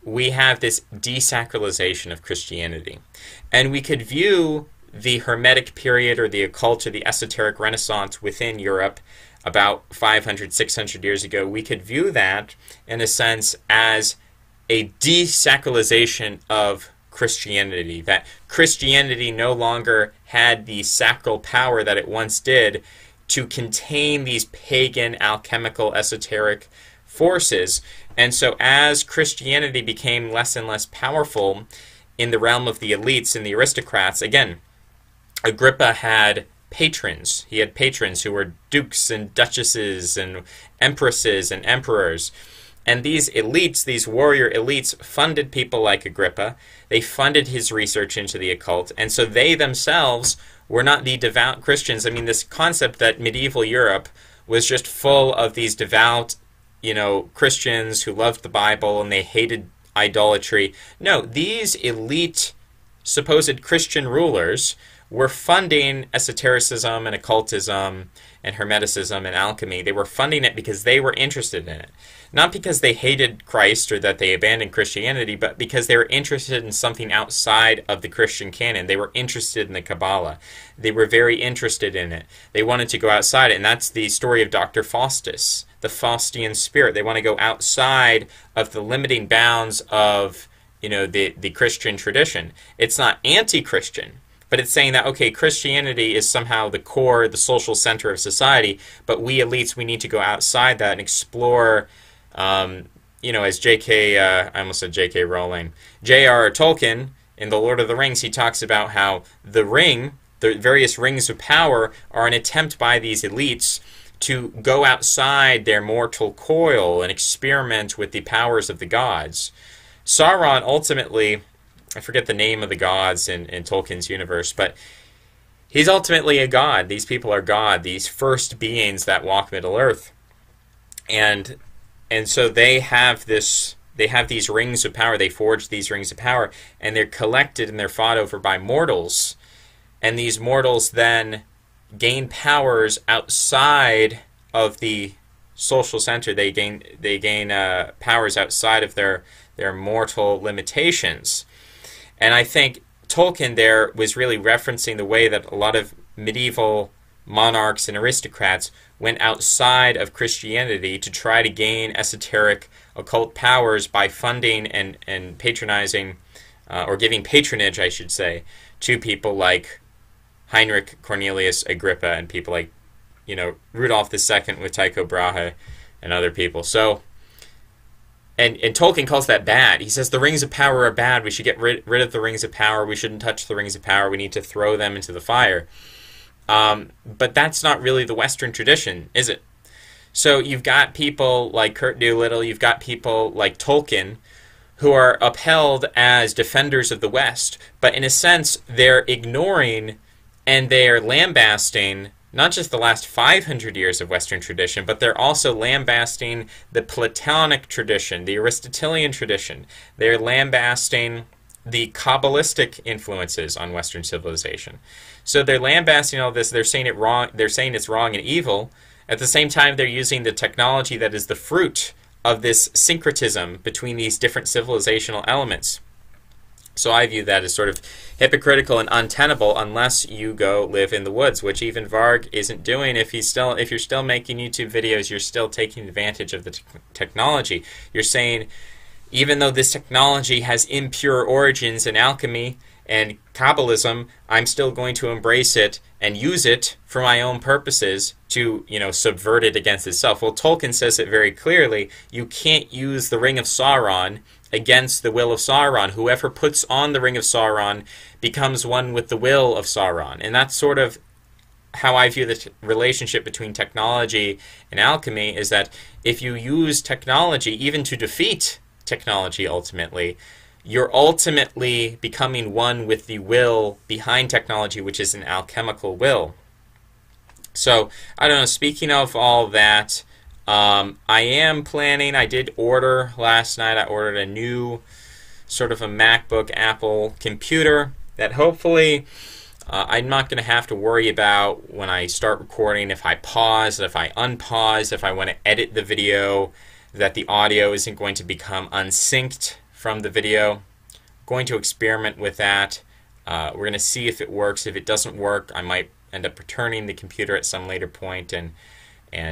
we have this desacralization of Christianity. And we could view the Hermetic period, or the occult, or the esoteric Renaissance within Europe about 500, 600 years ago. We could view that, in a sense, as a desacralization of Christianity, that Christianity no longer had the sacral power that it once did to contain these pagan, alchemical, esoteric forces. And so as Christianity became less and less powerful in the realm of the elites and the aristocrats, again, Agrippa had patrons. He had patrons who were dukes and duchesses and empresses and emperors. And these elites, these warrior elites, funded people like Agrippa. They funded his research into the occult. And so they themselves were not the devout Christians. I mean, this concept that medieval Europe was just full of these devout, Christians who loved the Bible and they hated idolatry. No, these elite supposed Christian rulers were funding esotericism and occultism and hermeticism and alchemy. They were funding it because they were interested in it. Not because they hated Christ or that they abandoned Christianity, but because they were interested in something outside of the Christian canon. They were interested in the Kabbalah. They were very interested in it. They wanted to go outside it, and that's the story of Dr. Faustus, the Faustian spirit. They want to go outside of the limiting bounds of, the Christian tradition. It's not anti-Christian, but it's saying that, okay, Christianity is somehow the core, the social center of society, but we elites, we need to go outside that and explore, as I almost said J.K. Rowling, J.R. Tolkien, in The Lord of the Rings, he talks about how the various rings of power are an attempt by these elites to go outside their mortal coil and experiment with the powers of the gods. Sauron ultimately, I forget the name of the gods in Tolkien's universe, but he's ultimately a god. These people are God, these first beings that walk Middle-earth. And so they have these rings of power. They forge these rings of power, and they're collected and they're fought over by mortals. And these mortals then gain powers outside of the social center. They gain powers outside of their mortal limitations. And I think Tolkien there was really referencing the way that a lot of medieval monarchs and aristocrats went outside of Christianity to try to gain esoteric occult powers by funding and patronizing, or giving patronage, I should say, to people like Heinrich Cornelius Agrippa and people like, Rudolf II with Tycho Brahe and other people. So, and Tolkien calls that bad. He says the rings of power are bad. We should get rid of the rings of power. We shouldn't touch the rings of power. We need to throw them into the fire. But that's not really the Western tradition, is it? So you've got people like Kurt Doolittle, you've got people like Tolkien, who are upheld as defenders of the West, but in a sense they're ignoring and they're lambasting not just the last 500 years of Western tradition, but they're also lambasting the Platonic tradition, the Aristotelian tradition. They're lambasting the Kabbalistic influences on Western civilization. So they're lambasting all this. They're saying it wrong. They're saying it's wrong and evil. At the same time, they're using the technology that is the fruit of this syncretism between these different civilizational elements. So I view that as sort of hypocritical and untenable unless you go live in the woods, which even Varg isn't doing. If you're still making YouTube videos, you're still taking advantage of the technology. You're saying, even though this technology has impure origins in alchemy and Kabbalism, I'm still going to embrace it and use it for my own purposes to, subvert it against itself. Well, Tolkien says it very clearly. You can't use the Ring of Sauron against the will of Sauron. Whoever puts on the Ring of Sauron becomes one with the will of Sauron. And that's sort of how I view the relationship between technology and alchemy, is that if you use technology even to defeat technology ultimately, you're ultimately becoming one with the will behind technology, which is an alchemical will. So, I don't know, speaking of all that, I am planning, I did order last night, I ordered a new sort of a MacBook Apple computer that hopefully I'm not going to have to worry about when I start recording, if I pause, if I unpause, if I want to edit the video, that the audio isn't going to become unsynced from the video. I'm going to experiment with that. We're going to see if it works. If it doesn't work, I might end up returning the computer at some later point and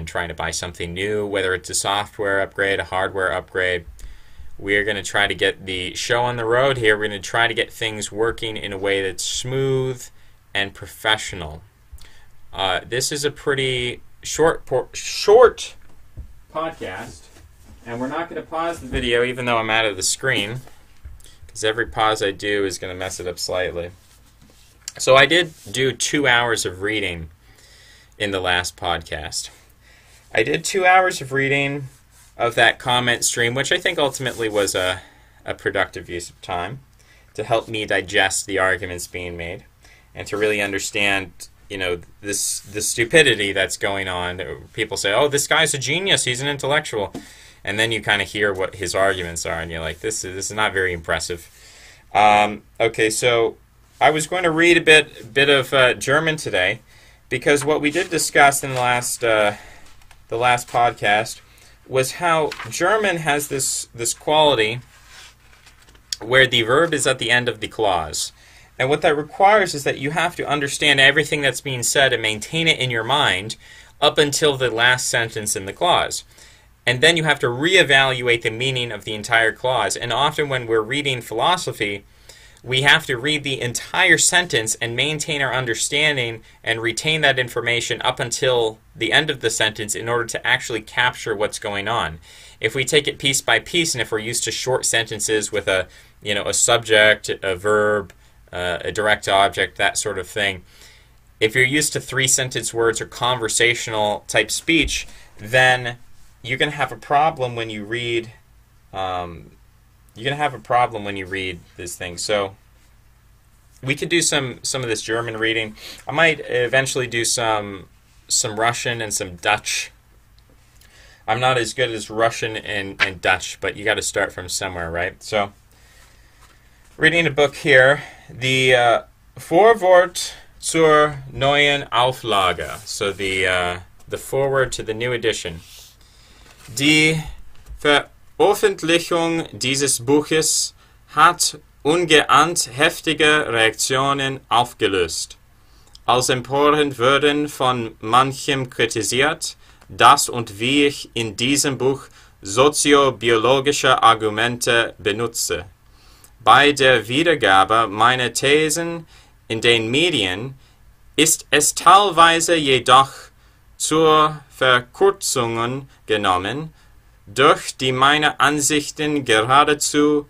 trying to buy something new, whether it's a software upgrade, a hardware upgrade. We're going to try to get the show on the road here. We're going to try to get things working in a way that's smooth and professional. This is a pretty short podcast, and we're not going to pause the video even though I'm out of the screen, because every pause I do is going to mess it up slightly. So I did do 2 hours of reading in the last podcast. I did 2 hours of reading of that comment stream, which I think ultimately was a productive use of time to help me digest the arguments being made and to really understand, the stupidity that's going on. People say, oh, this guy's a genius, he's an intellectual. And then you kind of hear what his arguments are, and you're like, this is not very impressive. Okay, so I was going to read a bit of German today, because what we did discuss in the last podcast was how German has this quality where the verb is at the end of the clause. And what that requires is that you have to understand everything that's being said and maintain it in your mind up until the last sentence in the clause. And then you have to reevaluate the meaning of the entire clause. And often when we're reading philosophy, we have to read the entire sentence and maintain our understanding and retain that information up until the end of the sentence in order to actually capture what's going on. If we take it piece by piece, and if we're used to short sentences with a subject, a verb, a direct object, that sort of thing, if you're used to 3-sentence words or conversational type speech, then you're going to have a problem when you read. This thing. So we could do some of this German reading. I might eventually do some Russian and some Dutch. I'm not as good as Russian and Dutch, but you got to start from somewhere, right? So, reading a book here, the Vorwort zur neuen Auflage. So the foreword to the new edition. Die Veröffentlichung dieses Buches hat ungeahnt heftige Reaktionen aufgelöst. Als empörend wurden von manchem kritisiert, dass und wie ich in diesem Buch soziobiologische Argumente benutze. Bei der Wiedergabe meiner Thesen in den Medien ist es teilweise jedoch zur Verkürzungen genommen, durch die meine Ansichten geradezu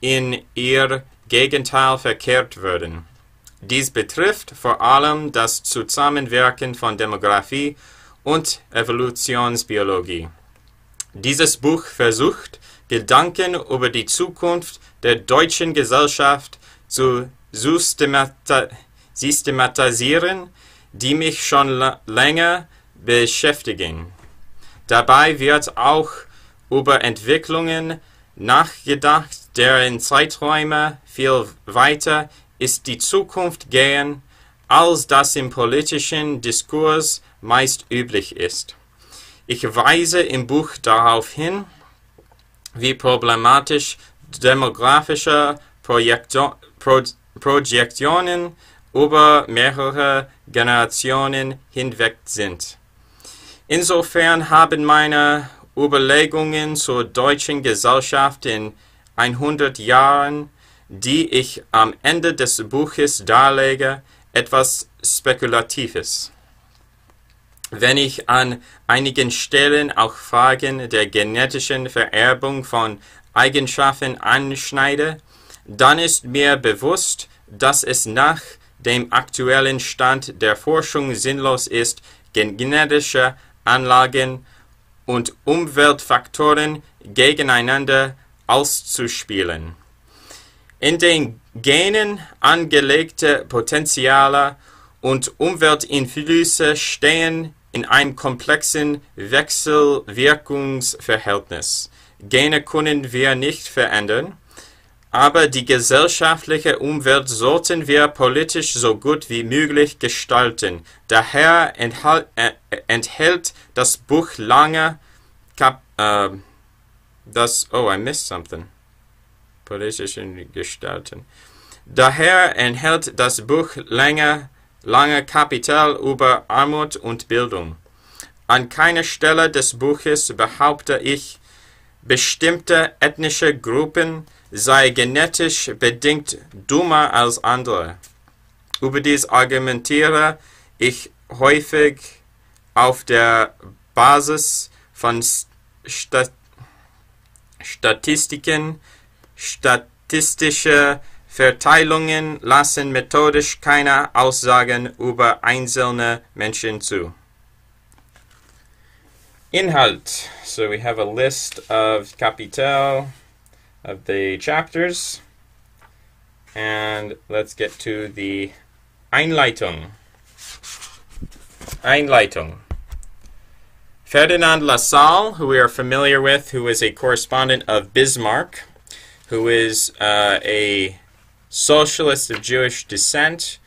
in ihr Gegenteil verkehrt würden. Dies betrifft vor allem das Zusammenwirken von Demographie und Evolutionsbiologie. Dieses Buch versucht, Gedanken über die Zukunft der deutschen Gesellschaft zu systematisieren, die mich schon länger beschäftigen. Dabei wird auch über Entwicklungen nachgedacht, deren Zeiträume viel weiter ist die Zukunft gehen, als das im politischen Diskurs meist üblich ist. Ich weise im Buch darauf hin, wie problematisch demografische Projektionen über mehrere Generationen hinweg sind. Insofern haben meine Überlegungen zur deutschen Gesellschaft in 100 Jahren, die ich am Ende des Buches darlege, etwas Spekulatives. Wenn ich an einigen Stellen auch Fragen der genetischen Vererbung von Eigenschaften anschneide, dann ist mir bewusst, dass es nach dem aktuellen Stand der Forschung sinnlos ist, genetische Anlagen und Umweltfaktoren gegeneinander auszuspielen. In den Genen angelegte Potenziale und Umwelteinflüsse stehen in einem komplexen Wechselwirkungsverhältnis. Gene können wir nicht verändern, aber die gesellschaftliche Umwelt sollten wir politisch so gut wie möglich gestalten. Daher enthält das Buch lange I missed something. Politisch gestalten. Daher enthält das Buch lange Kapitel über Armut und Bildung. An keiner Stelle des Buches behaupte ich, bestimmte ethnische Gruppen sei genetisch bedingt dummer als andere. Überdies argumentiere ich häufig auf der Basis von statistischer Verteilungen lassen methodisch keine Aussagen über einzelne Menschen zu. Inhalt. So we have a list of Kapitel of the chapters. And let's get to the Einleitung. Einleitung. Ferdinand Lassalle, who we are familiar with, who is a correspondent of Bismarck, who is a socialist of Jewish descent,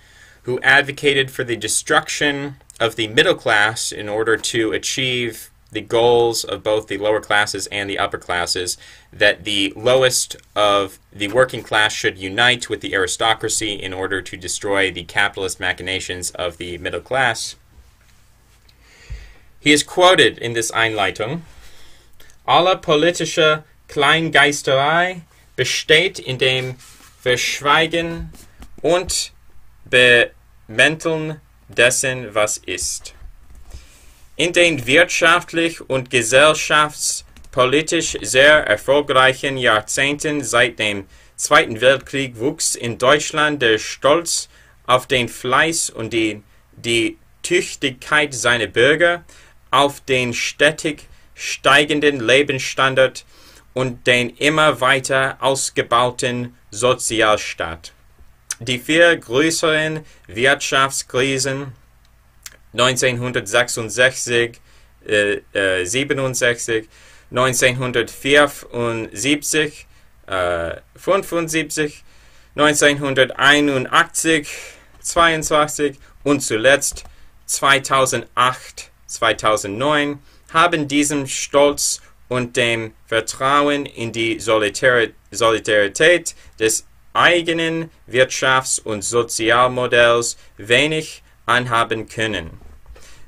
who advocated for the destruction of the middle class in order to achieve the goals of both the lower classes and the upper classes, that the lowest of the working class should unite with the aristocracy in order to destroy the capitalist machinations of the middle class. He is quoted in this Einleitung: Alle politische Kleingeisterei besteht in dem Verschweigen und Bemänteln dessen, was ist. In den wirtschaftlich und gesellschaftspolitisch sehr erfolgreichen Jahrzehnten seit dem Zweiten Weltkrieg wuchs in Deutschland der Stolz auf den Fleiß und die Tüchtigkeit seiner Bürger, auf den stetig steigenden Lebensstandard und den immer weiter ausgebauten Sozialstaat. Die vier größeren Wirtschaftskrisen 1966, 67, 1974, 75, 1981, 22 und zuletzt 2008, 2009 haben diesem Stolz und dem Vertrauen in die Solidarität des eigenen Wirtschafts- und Sozialmodells wenig anhaben können.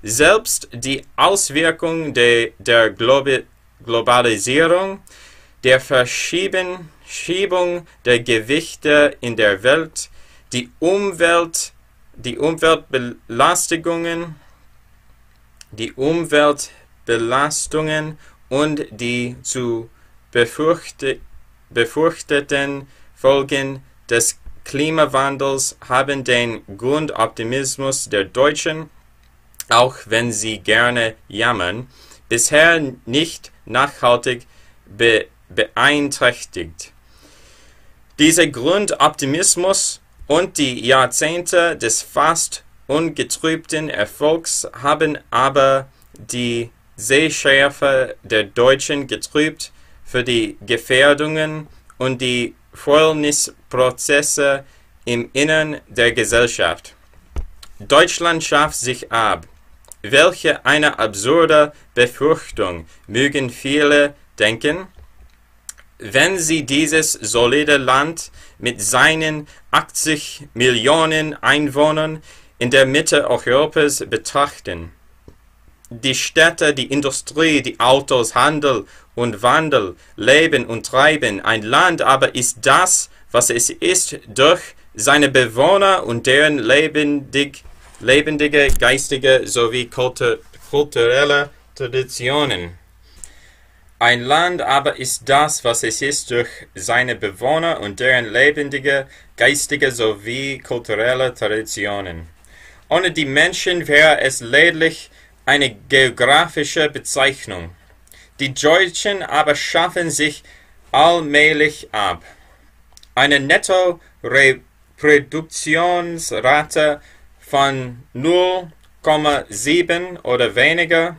Selbst die Auswirkungen der Globalisierung, der Verschiebung der Gewichte in der Welt, die Umweltbelastungen und die zu befürchteten Folgen des Klimawandels haben den Grundoptimismus der Deutschen, auch wenn sie gerne jammern, bisher nicht nachhaltig beeinträchtigt. Dieser Grundoptimismus und die Jahrzehnte des fast ungetrübten Erfolgs haben aber die Sehschärfe der Deutschen getrübt für die Gefährdungen und die Fäulnisprozesse im Innern der Gesellschaft. Deutschland schafft sich ab. Welche eine absurde Befürchtung, mögen viele denken, wenn sie dieses solide Land mit seinen 80 Millionen Einwohnern in der Mitte Europas betrachten. Die Städte, die Industrie, die Autos, Handel und Wandel, Leben und Treiben. Ein Land aber ist das, was es ist, durch seine Bewohner und deren lebendige, geistige sowie kulturelle Traditionen. Ein Land aber ist das, was es ist, durch seine Bewohner und deren lebendige, geistige sowie kulturelle Traditionen. Ohne die Menschen wäre es lediglich eine geografische Bezeichnung. Die Deutschen aber schaffen sich allmählich ab. Eine Netto-Reproduktionsrate von 0,7 oder weniger,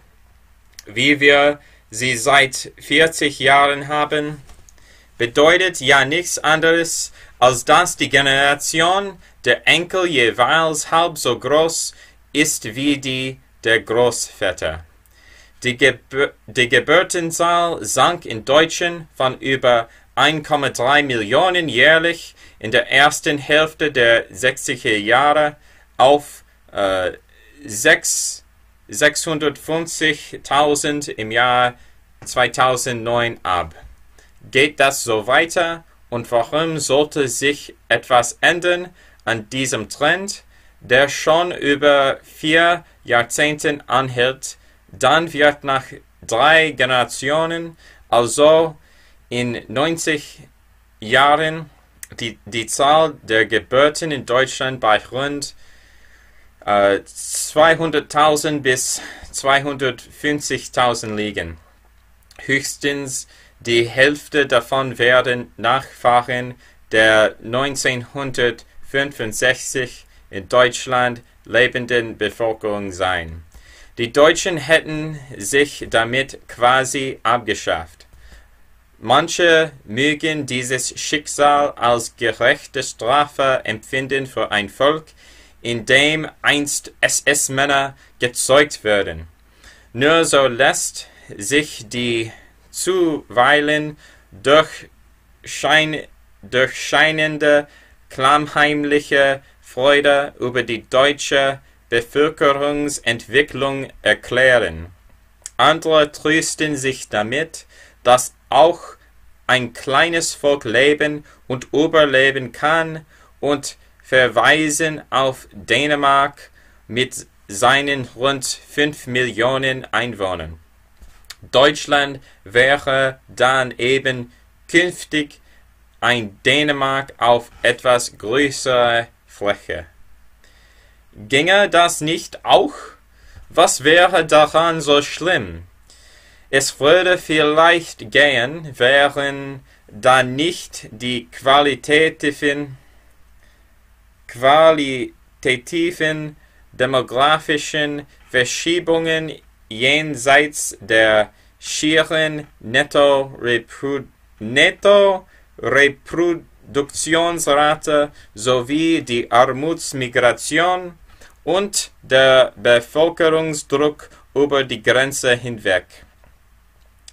wie wir sie seit 40 Jahren haben, bedeutet ja nichts anderes, als dass die Generation der Enkel jeweils halb so groß ist wie die der Großväter. Die Geburtenzahl sank in Deutschland von über 1,3 Millionen jährlich in der ersten Hälfte der 60er Jahre auf 650.000 im Jahr 2009 ab. Geht das so weiter und warum sollte sich etwas ändern an diesem Trend, der schon über 4 Jahrzehnten anhält? Dann wird nach 3 Generationen, also in 90 Jahren, die Zahl der Geburten in Deutschland bei rund 200.000 bis 250.000 liegen. Höchstens die Hälfte davon werden Nachfahren der 1965 in Deutschland lebenden Bevölkerung sein. Die Deutschen hätten sich damit quasi abgeschafft. Manche mögen dieses Schicksal als gerechte Strafe empfinden für ein Volk, in dem einst SS-Männer gezeugt werden. Nur so lässt sich die zuweilen durchscheinende klammheimliche Freude über die deutsche Bevölkerungsentwicklung erklären. Andere trösten sich damit, dass auch ein kleines Volk leben und überleben kann, und verweisen auf Dänemark mit seinen rund 5 Millionen Einwohnern. Deutschland wäre dann eben künftig ein Dänemark auf etwas größerer Fläche. Ginge das nicht auch? Was wäre daran so schlimm? Es würde vielleicht gehen, wären da nicht die qualitativen demografischen Verschiebungen jenseits der schieren Netto-Reproduktionsrate sowie die Armutsmigration und der Bevölkerungsdruck über die Grenze hinweg.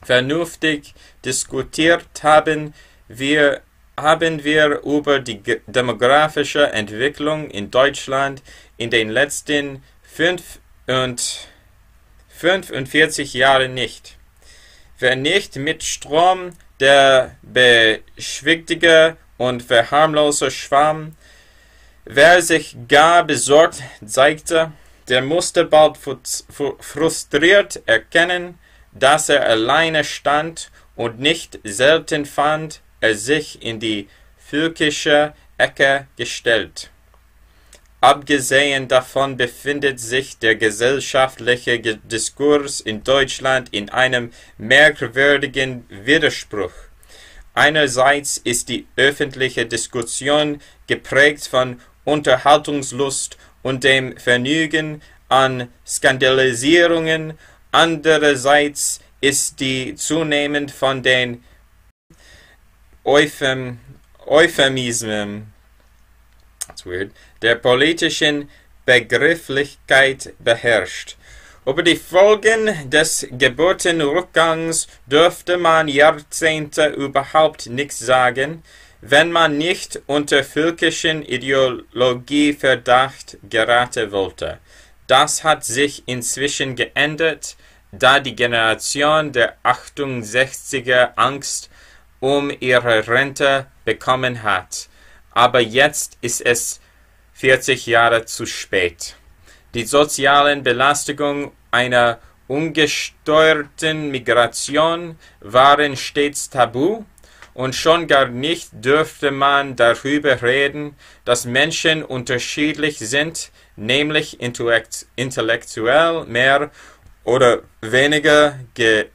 Vernünftig diskutiert haben wir über die demografische Entwicklung in Deutschland in den letzten 45 Jahren nicht. Wer nicht mit Strom der beschwichtigte und verharmlose Schwamm, wer sich gar besorgt zeigte, der musste bald frustriert erkennen, dass er alleine stand, und nicht selten fand er sich in die völkische Ecke gestellt. Abgesehen davon befindet sich der gesellschaftliche Diskurs in Deutschland in einem merkwürdigen Widerspruch. Einerseits ist die öffentliche Diskussion geprägt von Unterhaltungslust und dem Vergnügen an Skandalisierungen, andererseits ist die zunehmend von den Euphemismen der politischen Begrifflichkeit beherrscht. Über die Folgen des Geburtenrückgangs dürfte man Jahrzehnte überhaupt nichts sagen, wenn man nicht unter völkischen Ideologieverdacht geraten wollte. Das hat sich inzwischen geändert, da die Generation der 68er Angst um ihre Rente bekommen hat. Aber jetzt ist es 40 Jahre zu spät. Die sozialen Belastungen einer ungesteuerten Migration waren stets tabu, und schon gar nicht dürfte man darüber reden, dass Menschen unterschiedlich sind, nämlich intellektuell mehr oder weniger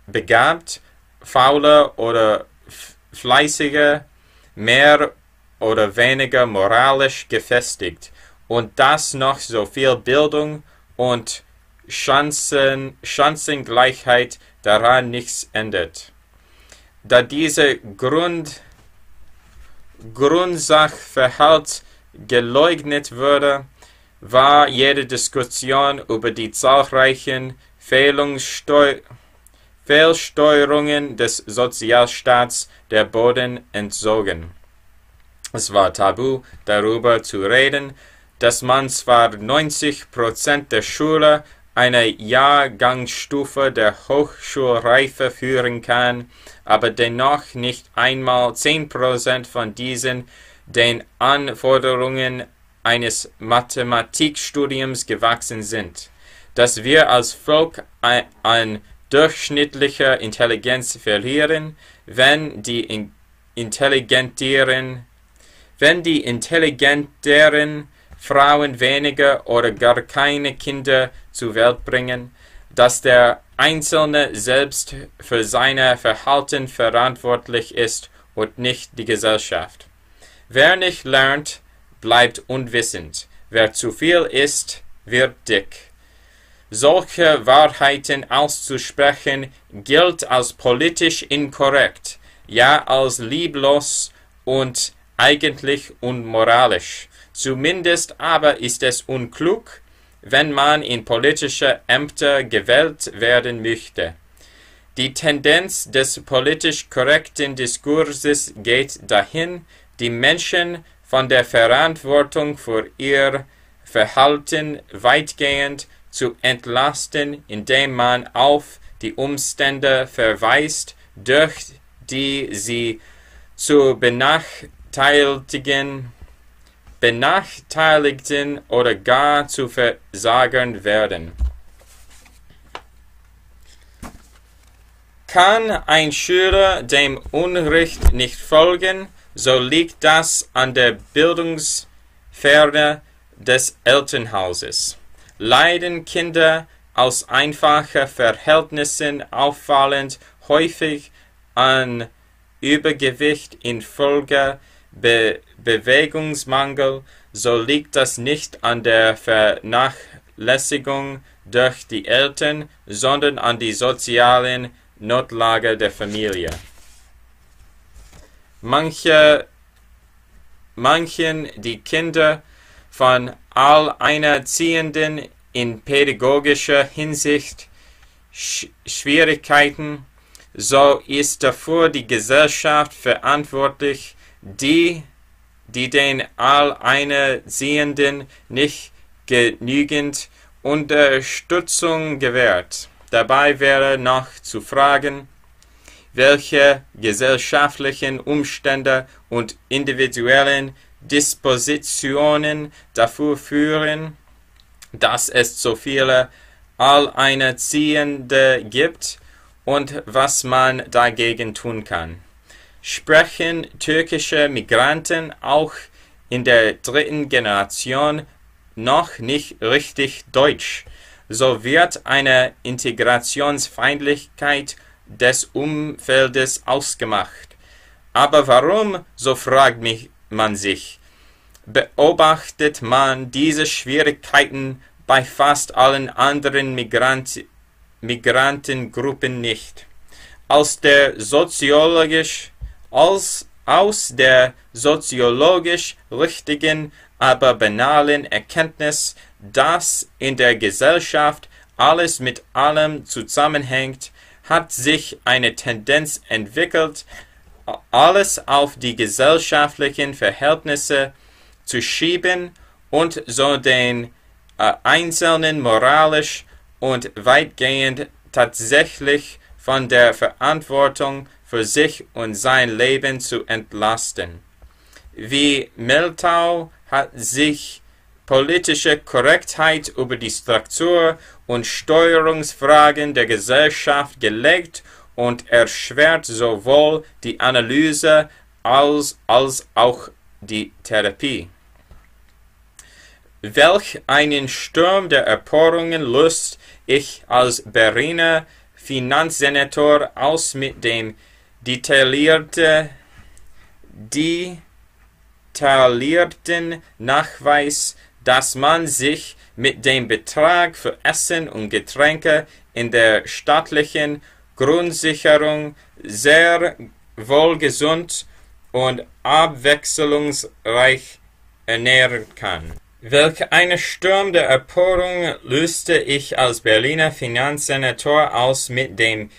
begabt, fauler oder fleißiger, mehr oder weniger moralisch gefestigt, und dass noch so viel Bildung und Chancengleichheit daran nichts ändert. Da dieser Grundsachverhalt geleugnet wurde, war jede Diskussion über die zahlreichen Fehlsteuerungen des Sozialstaats der Boden entzogen. Es war tabu, darüber zu reden, dass man zwar 90% der Schüler eine Jahrgangsstufe der Hochschulreife führen kann, aber dennoch nicht einmal 10% von diesen den Anforderungen eines Mathematikstudiums gewachsen sind. Dass wir als Volk an durchschnittlicher Intelligenz verlieren, wenn die Intelligenteren Wenn die intelligenteren Frauen weniger oder gar keine Kinder zur Welt bringen, dass der Einzelne selbst für sein Verhalten verantwortlich ist und nicht die Gesellschaft. Wer nicht lernt, bleibt unwissend. Wer zu viel isst, wird dick. Solche Wahrheiten auszusprechen gilt als politisch inkorrekt, ja als lieblos und eigentlich unmoralisch. Zumindest aber ist es unklug, wenn man in politische Ämter gewählt werden möchte. Die Tendenz des politisch korrekten Diskurses geht dahin, die Menschen von der Verantwortung für ihr Verhalten weitgehend zu entlasten, indem man auf die Umstände verweist, durch die sie zu benachteiligten oder gar zu Versagern werden. Kann ein Schüler dem Unterricht nicht folgen, so liegt das an der Bildungsferne des Elternhauses. Leiden Kinder aus einfachen Verhältnissen auffallend häufig an Übergewicht infolge Bewegungsmangel, so liegt das nicht an der Vernachlässigung durch die Eltern, sondern an die sozialen Notlage der Familie. Manchen die Kinder von Alleinerziehenden in pädagogischer Hinsicht Schwierigkeiten, so ist dafür die Gesellschaft verantwortlich, die den Alleinerziehenden nicht genügend Unterstützung gewährt. Dabei wäre noch zu fragen, welche gesellschaftlichen Umstände und individuellen Dispositionen dafür führen, dass es so viele Alleinerziehende gibt und was man dagegen tun kann. Sprechen türkische Migranten auch in der dritten Generation noch nicht richtig Deutsch, so wird eine Integrationsfeindlichkeit des Umfeldes ausgemacht. Aber warum, so fragt man sich, beobachtet man diese Schwierigkeiten bei fast allen anderen Migrantengruppen nicht? Aus der soziologisch richtigen, aber banalen Erkenntnis, dass in der Gesellschaft alles mit allem zusammenhängt, hat sich eine Tendenz entwickelt, alles auf die gesellschaftlichen Verhältnisse zu schieben und so den Einzelnen moralisch und weitgehend tatsächlich von der Verantwortung für sich und sein Leben zu entlasten. Wie Mehltau hat sich politische Korrektheit über die Struktur und Steuerungsfragen der Gesellschaft gelegt und erschwert sowohl die Analyse als auch die Therapie. Welch einen Sturm der Empörungen löst ich als Berliner Finanzsenator aus mit dem detaillierten Nachweis, dass man sich mit dem Betrag für Essen und Getränke in der staatlichen Grundsicherung sehr wohlgesund und abwechslungsreich ernähren kann. Welch einen Sturm der Empörung löste ich als Berliner Finanzsenator aus mit dem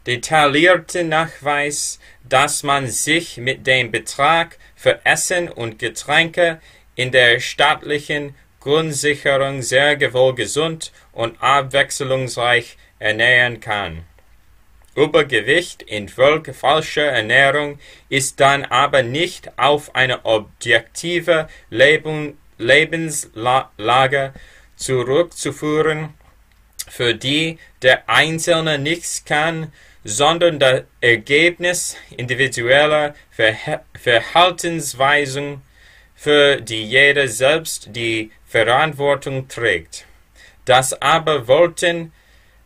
detaillierten Nachweis, dass man sich mit dem Betrag für Essen und Getränke in der staatlichen Grundsicherung sehr wohl gesund und abwechslungsreich ernähren kann. Übergewicht infolge falscher Ernährung ist dann aber nicht auf eine objektive Lebenslage zurückzuführen, für die der Einzelne nichts kann, sondern das Ergebnis individueller Verhaltensweisen, für die jeder selbst die Verantwortung trägt. Das aber wollten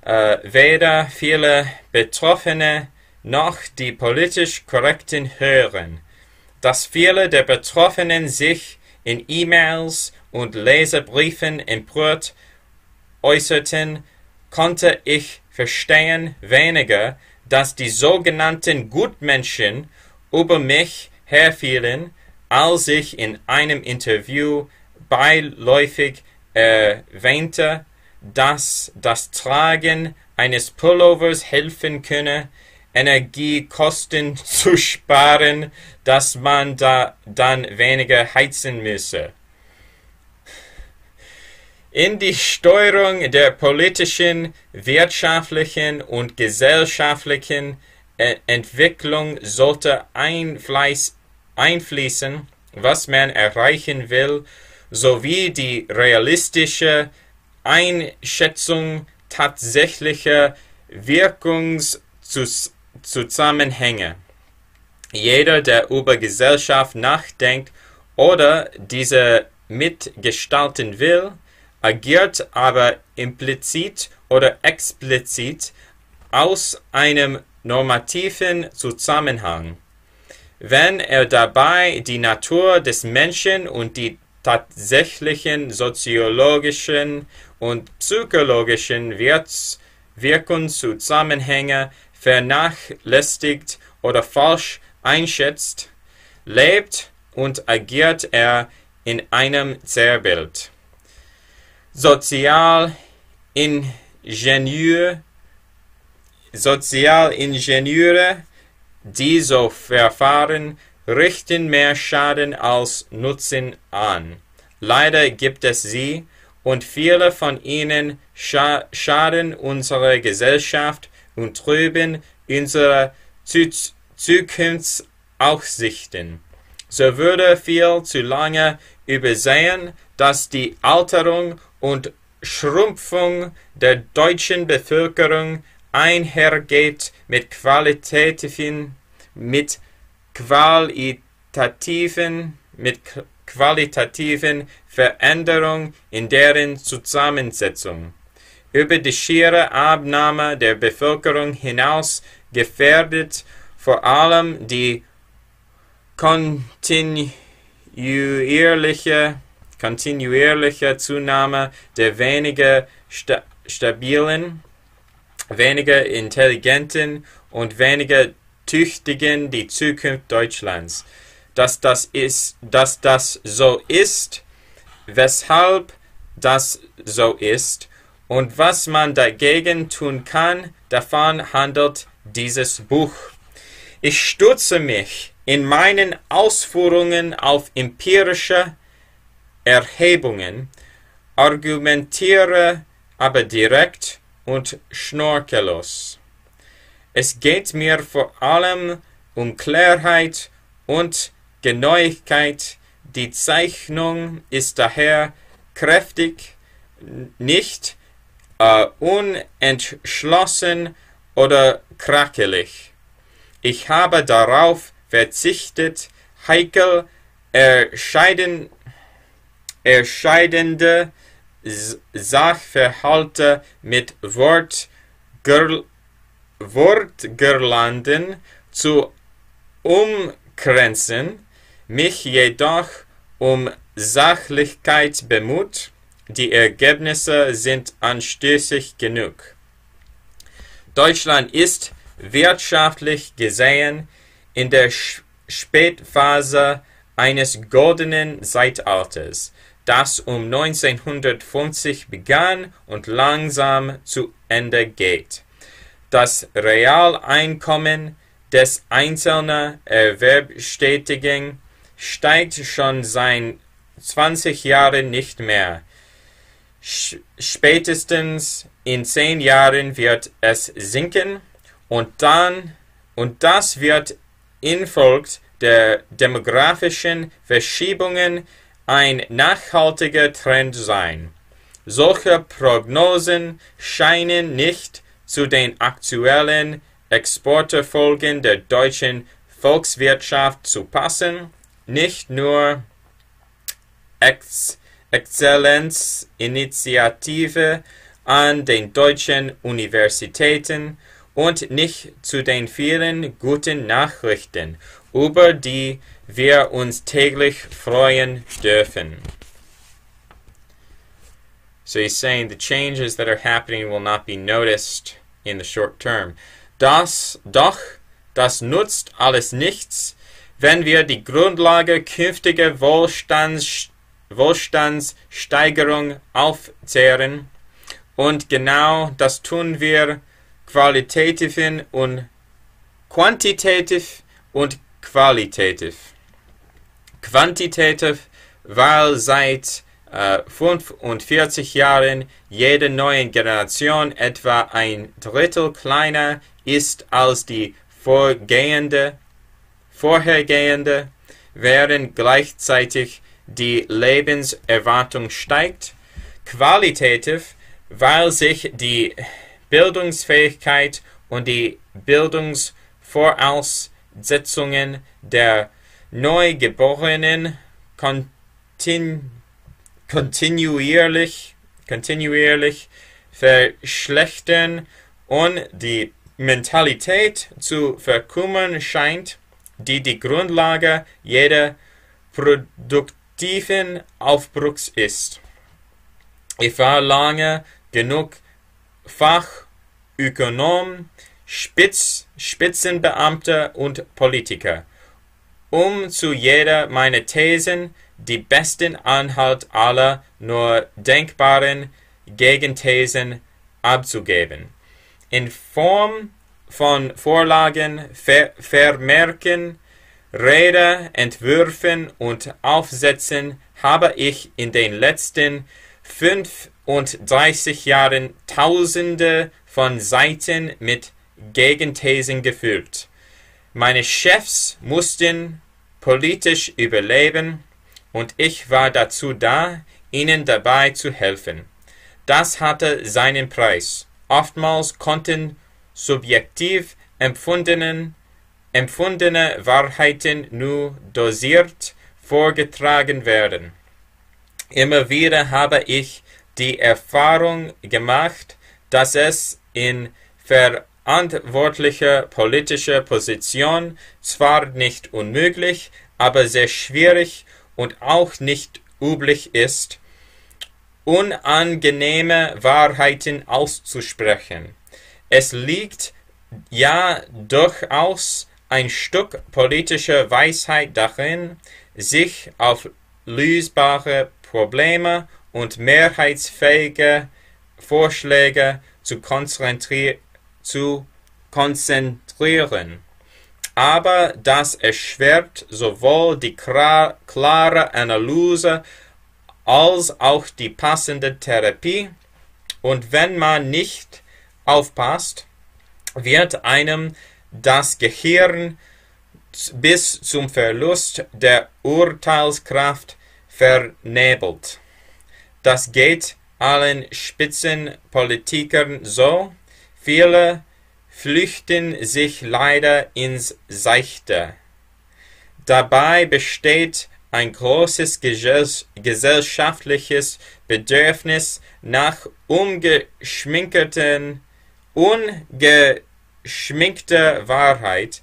weder viele Betroffene noch die politisch Korrekten hören. Dass viele der Betroffenen sich in E-Mails und Leserbriefen empört äußerten, konnte ich verstehen, weniger, dass die sogenannten Gutmenschen über mich herfielen, als ich in einem Interview beiläufig erwähnte, dass das Tragen eines Pullovers helfen könne, Energiekosten zu sparen, dass man dann weniger heizen müsse. In die Steuerung der politischen, wirtschaftlichen und gesellschaftlichen Entwicklung sollte einfließen, was man erreichen will, sowie die realistische Einschätzung tatsächlicher Wirkungszusammenhänge. Jeder, der über Gesellschaft nachdenkt oder diese mitgestalten will, agiert aber implizit oder explizit aus einem normativen Zusammenhang. Wenn er dabei die Natur des Menschen und die tatsächlichen soziologischen und psychologischen Wirkungszusammenhänge vernachlässigt oder falsch einschätzt, lebt und agiert er in einem Zerrbild. Sozialingenieure, die so verfahren, richten mehr Schaden als Nutzen an. Leider gibt es sie, und viele von ihnen schaden unserer Gesellschaft und trüben unsere Zukunftsaussichten. So würde viel zu lange übersehen, dass die Alterung und Schrumpfung der deutschen Bevölkerung einhergeht mit qualitativen Veränderungen in deren Zusammensetzung. Über die schiere Abnahme der Bevölkerung hinaus gefährdet vor allem die kontinuierliche Zunahme der weniger stabilen, weniger intelligenten und weniger tüchtigen die Zukunft Deutschlands. Dass das so ist, weshalb das so ist und was man dagegen tun kann, davon handelt dieses Buch. Ich stütze mich in meinen Ausführungen auf empirische Erhebungen, argumentiere aber direkt und schnörkellos. Es geht mir vor allem um Klarheit und Genauigkeit. Die Zeichnung ist daher kräftig, nicht unentschlossen oder krakelig. Ich habe darauf verzichtet, heikel erscheidende Sachverhalte mit Wortgirlanden zu umkränzen, mich jedoch um Sachlichkeit bemüht. Die Ergebnisse sind anstößig genug. Deutschland ist wirtschaftlich gesehen in der Spätphase eines goldenen Zeitalters, das um 1950 begann und langsam zu Ende geht. Das Realeinkommen des einzelnen Erwerbstätigen steigt schon seit 20 Jahren nicht mehr. Spätestens in 10 Jahren wird es sinken und das wird infolge der demografischen Verschiebungen ein nachhaltiger Trend sein. Solche Prognosen scheinen nicht zu den aktuellen Exporterfolgen der deutschen Volkswirtschaft zu passen, nicht nur Exzellenzinitiative an den deutschen Universitäten und nicht zu den vielen guten Nachrichten, über die wir uns täglich freuen dürfen. So he's saying the changes that are happening will not be noticed in the short term. Das nutzt alles nichts, wenn wir die Grundlage künftiger Wohlstandssteigerung aufzehren. Und genau das tun wir quantitativ und qualitativ. Quantitativ, weil seit 45 Jahren jede neue Generation etwa ein Drittel kleiner ist als die vorhergehende, während gleichzeitig die Lebenserwartung steigt. Qualitativ, weil sich die Bildungsfähigkeit und die Bildungsvoraussetzungen der Neugeborenen kontinuierlich verschlechtern und die Mentalität zu verkümmern scheint, die die Grundlage jeder produktiven Aufbruchs ist. Ich war lange genug Fachökonom, Spitzenbeamter und Politiker, um zu jeder meiner Thesen die besten Anhalt aller nur denkbaren Gegenthesen abzugeben. In Form von Vorlagen, Vermerken, Redeentwürfen und Aufsätzen habe ich in den letzten 35 Jahren Tausende von Seiten mit Gegenthesen gefüllt. Meine Chefs mussten politisch überleben und ich war dazu da, ihnen dabei zu helfen. Das hatte seinen Preis. Oftmals konnten subjektiv empfundene Wahrheiten nur dosiert vorgetragen werden. Immer wieder habe ich die Erfahrung gemacht, dass es in verantwortlicher politischer Position zwar nicht unmöglich, aber sehr schwierig und auch nicht üblich ist, unangenehme Wahrheiten auszusprechen. Es liegt ja durchaus ein Stück politischer Weisheit darin, sich auf lösbare Probleme und mehrheitsfähige Vorschläge zu konzentrieren. Aber das erschwert sowohl die klare Analyse als auch die passende Therapie, und wenn man nicht aufpasst, wird einem das Gehirn bis zum Verlust der Urteilskraft vernebelt. Das geht allen Spitzenpolitikern so. Viele flüchten sich leider ins Seichte. Dabei besteht ein großes gesellschaftliches Bedürfnis nach ungeschminkter Wahrheit,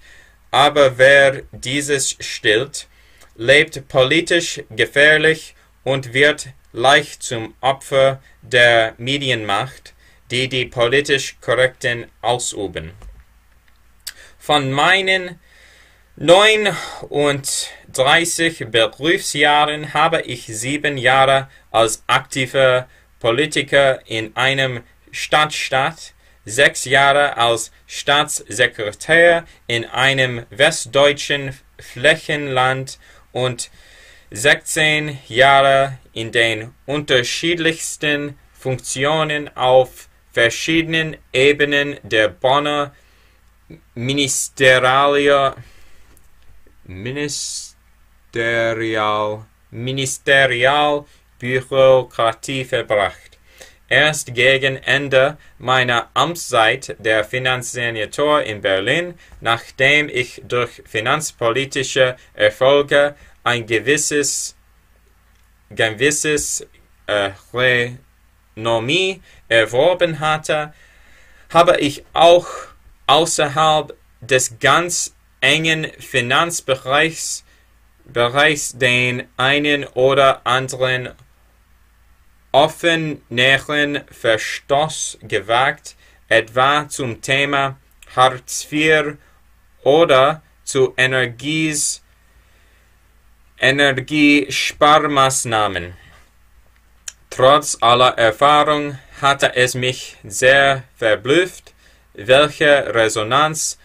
aber wer dieses stillt, lebt politisch gefährlich und wird leicht zum Opfer der Medienmacht, die die politisch Korrekten ausüben. Von meinen 39 Berufsjahren habe ich 7 Jahre als aktiver Politiker in einem Stadtstaat, 6 Jahre als Staatssekretär in einem westdeutschen Flächenland und 16 Jahre in den unterschiedlichsten Funktionen auf verschiedenen Ebenen der Bonner Ministerialbürokratie verbracht. erst gegen Ende meiner Amtszeit der Finanzsenator in Berlin, nachdem ich durch finanzpolitische Erfolge ein gewisses Renommee erworben hatte, habe ich auch außerhalb des ganz engen Finanzbereichs den einen oder anderen offeneren Verstoß gewagt, etwa zum Thema Hartz IV oder zu Energiesparmaßnahmen. Trotz aller Erfahrung hatte es mich sehr verblüfft, welche Resonanz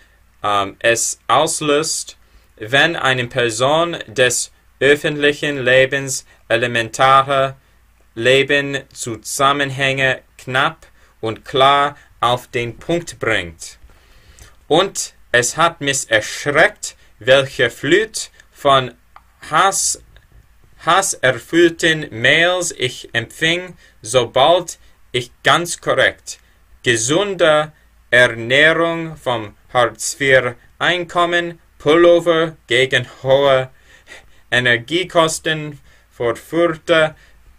es auslöst, wenn eine Person des öffentlichen Lebens elementare Lebenszusammenhänge knapp und klar auf den Punkt bringt. Und es hat mich erschreckt, welche Flut von hasserfüllten Mails ich empfing, sobald ich ganz korrekt gesunde Ernährung vom Hartz-IV-Einkommen, Pullover gegen hohe Energiekosten vorführte,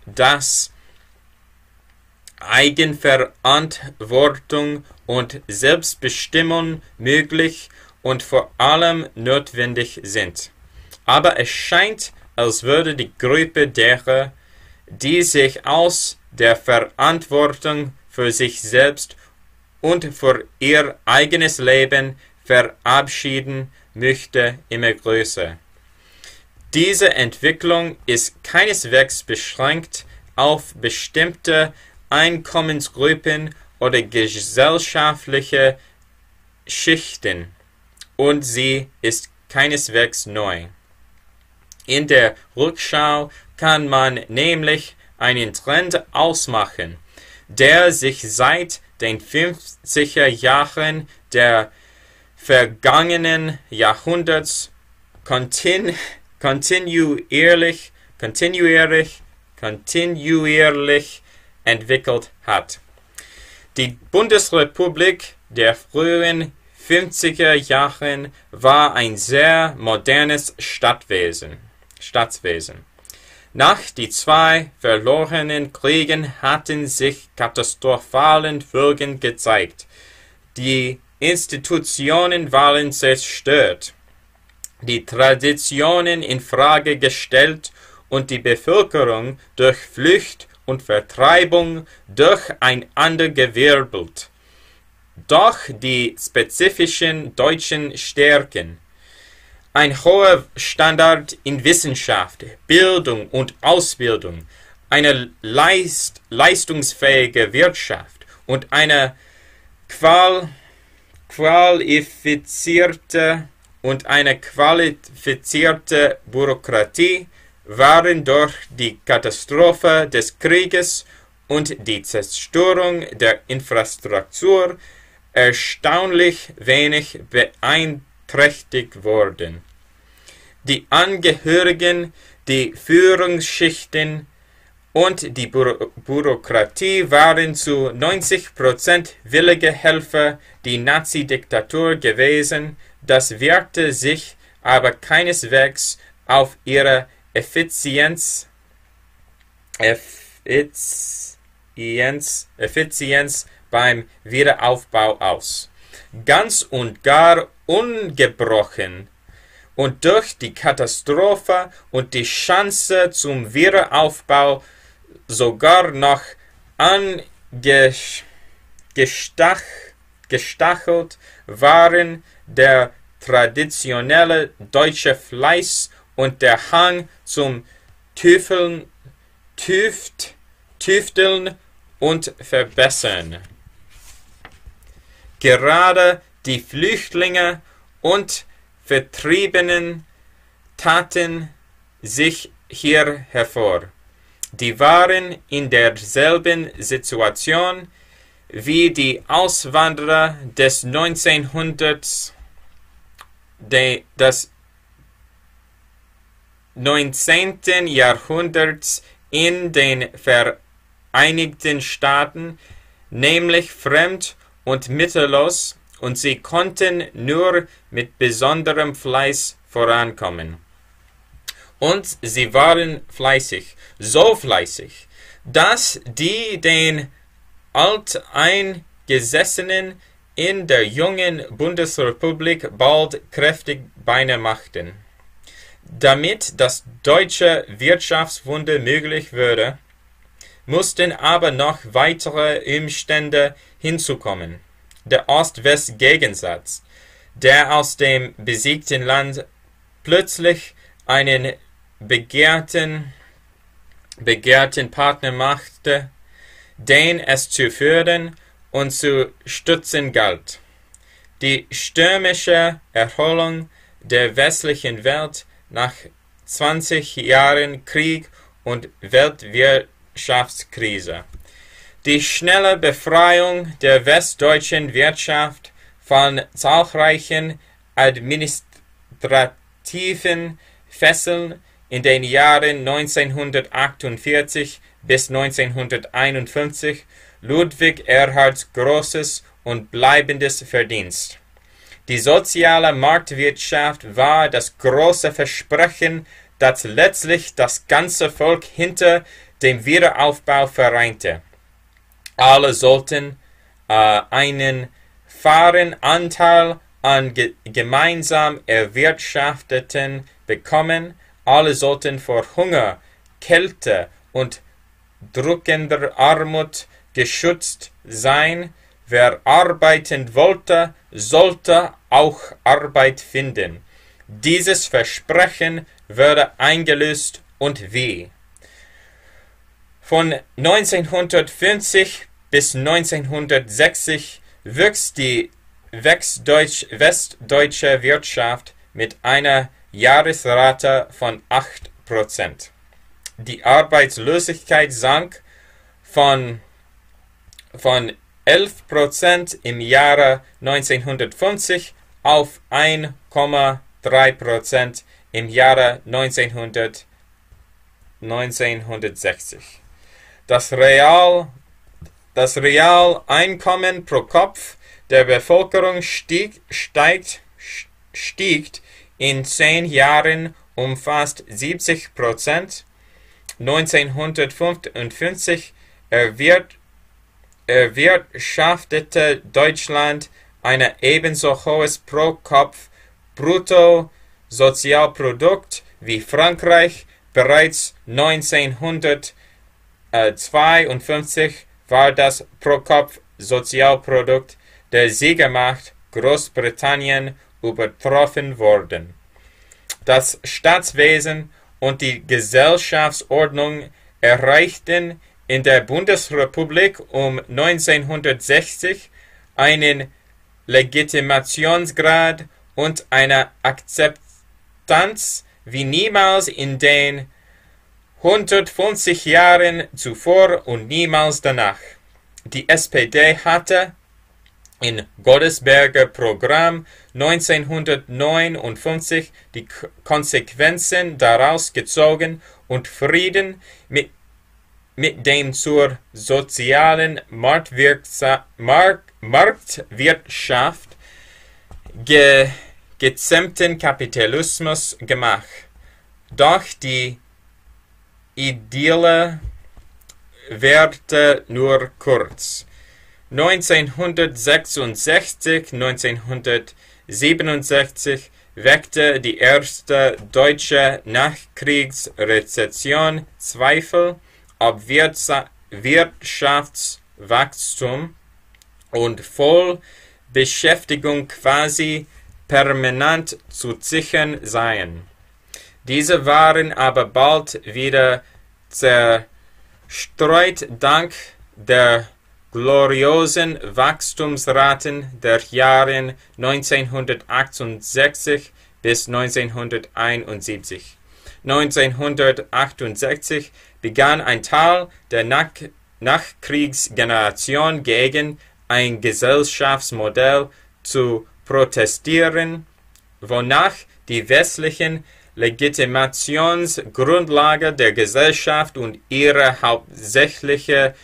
dass Eigenverantwortung und Selbstbestimmung möglich und vor allem notwendig sind. Aber es scheint, als würde die Gruppe derer, die sich aus der Verantwortung für sich selbst und für ihr eigenes Leben verabschieden möchte, immer größer. Diese Entwicklung ist keineswegs beschränkt auf bestimmte Einkommensgruppen oder gesellschaftliche Schichten, und sie ist keineswegs neu. In der Rückschau kann man nämlich einen Trend ausmachen, der sich seit den 50er Jahren der vergangenen Jahrhunderts kontinuierlich entwickelt hat. Die Bundesrepublik der frühen 50er Jahre war ein sehr modernes Staatswesen. Nach die zwei verlorenen Kriegen hatten sich katastrophale Folgen gezeigt. Die Institutionen waren zerstört, die Traditionen in Frage gestellt und die Bevölkerung durch Flucht und Vertreibung durcheinandergewirbelt. Doch die spezifischen deutschen Stärken, ein hoher Standard in Wissenschaft, Bildung und Ausbildung, eine leistungsfähige Wirtschaft und eine qualifizierte Bürokratie waren durch die Katastrophe des Krieges und die Zerstörung der Infrastruktur erstaunlich wenig beeinträchtigt worden. Die Angehörigen, die Führungsschichten und die Bürokratie waren zu 90% willige Helfer der Nazi-Diktatur gewesen. Das wirkte sich aber keineswegs auf ihre Effizienz beim Wiederaufbau aus. Ganz und gar ungebrochen und durch die Katastrophe und die Chance zum Wiederaufbau sogar noch angestachelt waren der traditionelle deutsche Fleiß und der Hang zum Tüfteln und Verbessern. Gerade die Flüchtlinge und Vertriebenen taten sich hier hervor. Die waren in derselben Situation wie die Auswanderer des 19. Jahrhunderts in den Vereinigten Staaten, nämlich fremd und mittellos, und sie konnten nur mit besonderem Fleiß vorankommen. Und sie waren fleißig, so fleißig, dass die den Alteingesessenen in der jungen Bundesrepublik bald kräftig Beine machten. Damit das deutsche Wirtschaftswunder möglich würde, mussten aber noch weitere Umstände hinzukommen. Der Ost-West-Gegensatz, der aus dem besiegten Land plötzlich einen begehrten Partner machte, den es zu fördern und zu stützen galt. Die stürmische Erholung der westlichen Welt nach 20 Jahren Krieg und Weltwirtschaftskrise. Die schnelle Befreiung der westdeutschen Wirtschaft von zahlreichen administrativen Fesseln in den Jahren 1948 bis 1951 Ludwig Erhards großes und bleibendes Verdienst. Die soziale Marktwirtschaft war das große Versprechen, das letztlich das ganze Volk hinter dem Wiederaufbau vereinte. Alle sollten einen fahren Anteil an gemeinsam erwirtschafteten bekommen. Alle sollten vor Hunger, Kälte und drückender Armut geschützt sein. Wer arbeiten wollte, sollte auch Arbeit finden. Dieses Versprechen wurde eingelöst und wie? Von 1950 bis 1960 wuchs die westdeutsche Wirtschaft mit einer Jahresrate von 8%. Die Arbeitslosigkeit sank von 11% im Jahre 1950 auf 1,3% im Jahre 1960. Das Realeinkommen pro Kopf der Bevölkerung stieg in 10 Jahren um fast 70%. 1955 erwirtschaftete Deutschland ein ebenso hohes Pro-Kopf-Bruttosozialprodukt wie Frankreich. Bereits 1952 war das Pro-Kopf-Sozialprodukt der Siegermacht Großbritannien übertroffen worden. Das Staatswesen und die Gesellschaftsordnung erreichten in der Bundesrepublik um 1960 einen Legitimationsgrad und eine Akzeptanz wie niemals in den 150 Jahren zuvor und niemals danach. Die SPD hatte im Godesberger Programm 1959 die Konsequenzen daraus gezogen und Frieden mit dem zur sozialen Marktwirtschaft gezähmten Kapitalismus gemacht. Doch die Idylle währte nur kurz. 1966, 1967 weckte die erste deutsche Nachkriegsrezession Zweifel, ob Wirtschaftswachstum und Vollbeschäftigung quasi permanent zu sichern seien. Diese waren aber bald wieder zerstreut dank der gloriosen Wachstumsraten der Jahre 1968 bis 1971. 1968 begann ein Teil der Nachkriegsgeneration gegen ein Gesellschaftsmodell zu protestieren, wonach die westlichen Legitimationsgrundlage der Gesellschaft und ihre hauptsächliche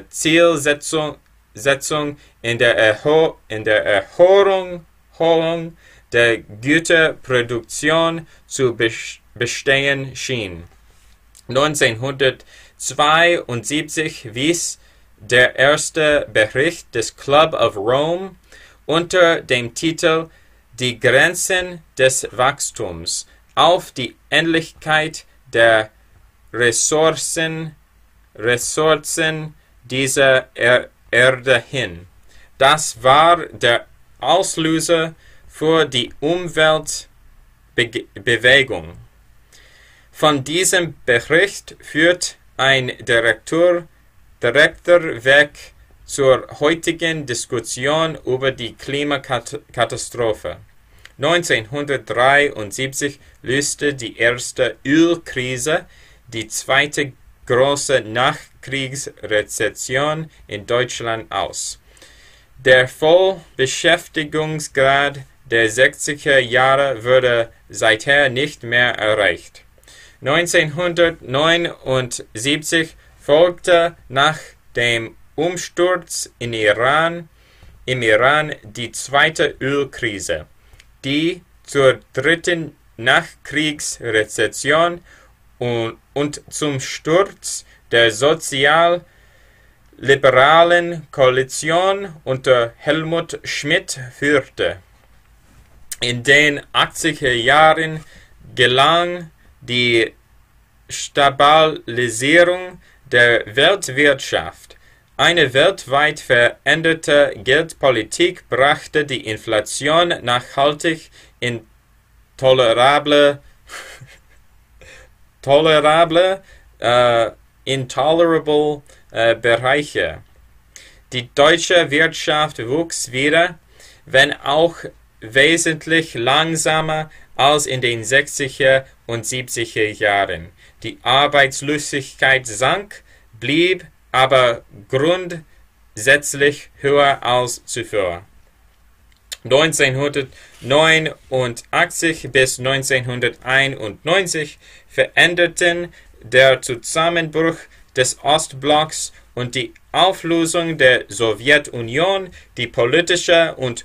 Zielsetzung in der Erholung der Güterproduktion zu bestehen schien. 1972 wies der erste Bericht des Club of Rome unter dem Titel Die Grenzen des Wachstums auf die Endlichkeit der Ressourcen dieser Erde hin. Das war der Auslöser für die Umweltbewegung. Von diesem Bericht führt ein Direktor weg zur heutigen Diskussion über die Klimakatastrophe. 1973 löste die erste Ölkrise die zweite große Nachkriegsrezession in Deutschland aus. Der Vollbeschäftigungsgrad der 60er Jahre wurde seither nicht mehr erreicht. 1979 folgte nach dem Umsturz im Iran die zweite Ölkrise, die zur dritten Nachkriegsrezession und zum Sturz der sozial-liberalen Koalition unter Helmut Schmidt führte. In den 80er Jahren gelang die Stabilisierung der Weltwirtschaft. Eine weltweit veränderte Geldpolitik brachte die Inflation nachhaltig in tolerable Bereiche. Die deutsche Wirtschaft wuchs wieder, wenn auch wesentlich langsamer als in den 60er und 70er Jahren. Die Arbeitslosigkeit sank, blieb aber grundsätzlich höher als zuvor. 1989 bis 1991 veränderten der Zusammenbruch des Ostblocks und die Auflösung der Sowjetunion die politische und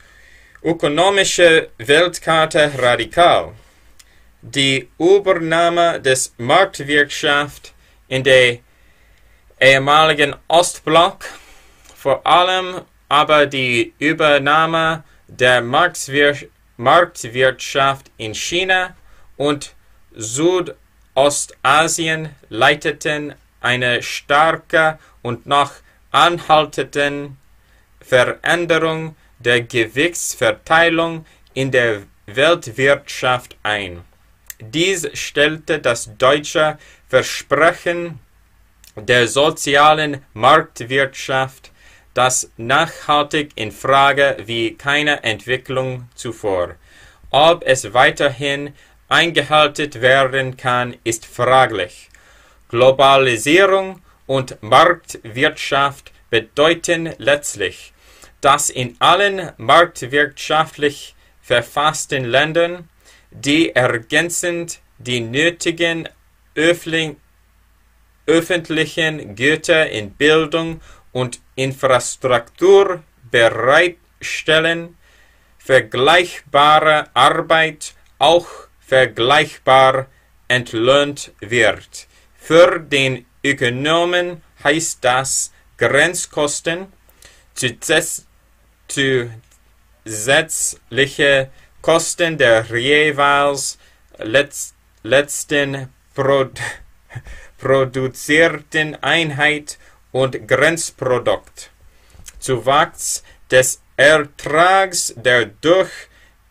ökonomische Weltkarte radikal. Die Übernahme des Marktwirtschaft in der ehemaligen Ostblock, vor allem aber die Übernahme der Marktwirtschaft in China und Südostasien leiteten eine starke und noch anhaltende Veränderung der Gewichtsverteilung in der Weltwirtschaft ein. Dies stellte das deutsche Versprechen der sozialen Marktwirtschaft, das nachhaltig in Frage wie keine Entwicklung zuvor. Ob es weiterhin eingehalten werden kann, ist fraglich. Globalisierung und Marktwirtschaft bedeuten letztlich, dass in allen marktwirtschaftlich verfassten Ländern, die ergänzend die nötigen öffentlichen Güter in Bildung und Infrastruktur bereitstellen, vergleichbare Arbeit auch vergleichbar entlohnt wird. Für den Ökonomen heißt das Grenzkosten, zusätzliche Kosten der jeweils letzten produzierten Einheit und Grenzprodukt. Zuwachs des Ertrags, der durch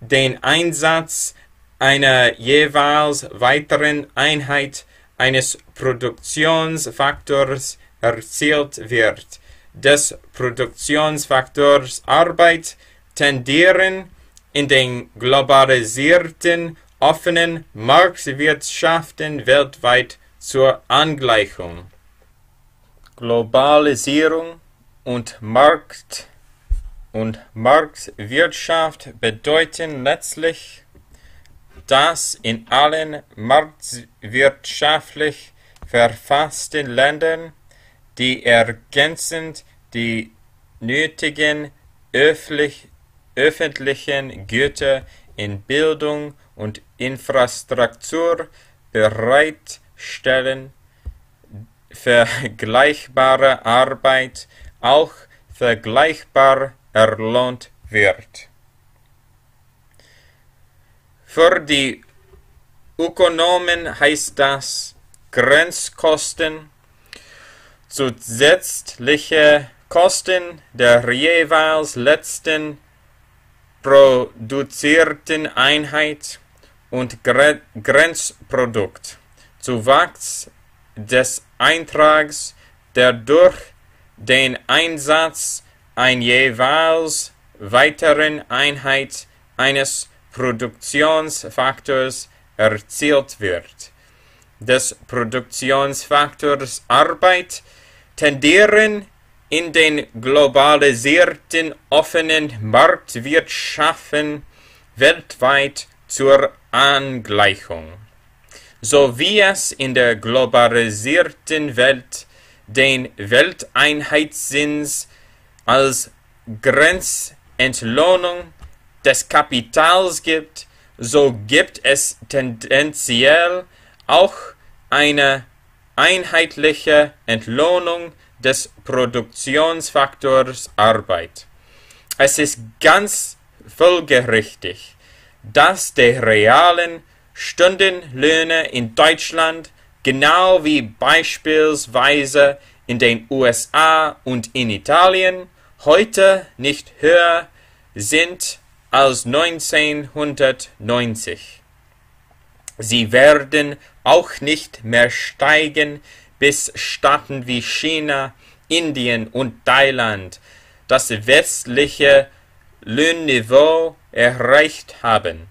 den Einsatz einer jeweils weiteren Einheit eines Produktionsfaktors erzielt wird, des Produktionsfaktors Arbeit, tendieren in den globalisierten, offenen Marktwirtschaften weltweit zur Angleichung. Globalisierung und Marktwirtschaft bedeuten letztlich, dass in allen marktwirtschaftlich verfassten Ländern die ergänzend die nötigen öffentlichen Güter in Bildung und Infrastruktur bereitstellen, vergleichbare Arbeit auch vergleichbar erlohnt wird. Für die Ökonomen heißt das Grenzkosten, zusätzliche Kosten der jeweils letzten produzierten Einheit und Grenzprodukt, Zuwachs des Eintrags, der durch den Einsatz einer jeweils weiteren Einheit eines Produktionsfaktors erzielt wird, des Produktionsfaktors Arbeit, tendieren in den globalisierten offenen Marktwirtschaften weltweit zur Angleichung. So wie es in der globalisierten Welt den Welteinheitszins als Grenzentlohnung des Kapitals gibt, so gibt es tendenziell auch eine einheitliche Entlohnung des Produktionsfaktors Arbeit. Es ist ganz folgerichtig, dass die realen Stundenlöhne in Deutschland genau wie beispielsweise in den USA und in Italien heute nicht höher sind als 1990. Sie werden auch nicht mehr steigen, bis Staaten wie China, Indien und Thailand das westliche Lohnniveau erreicht haben.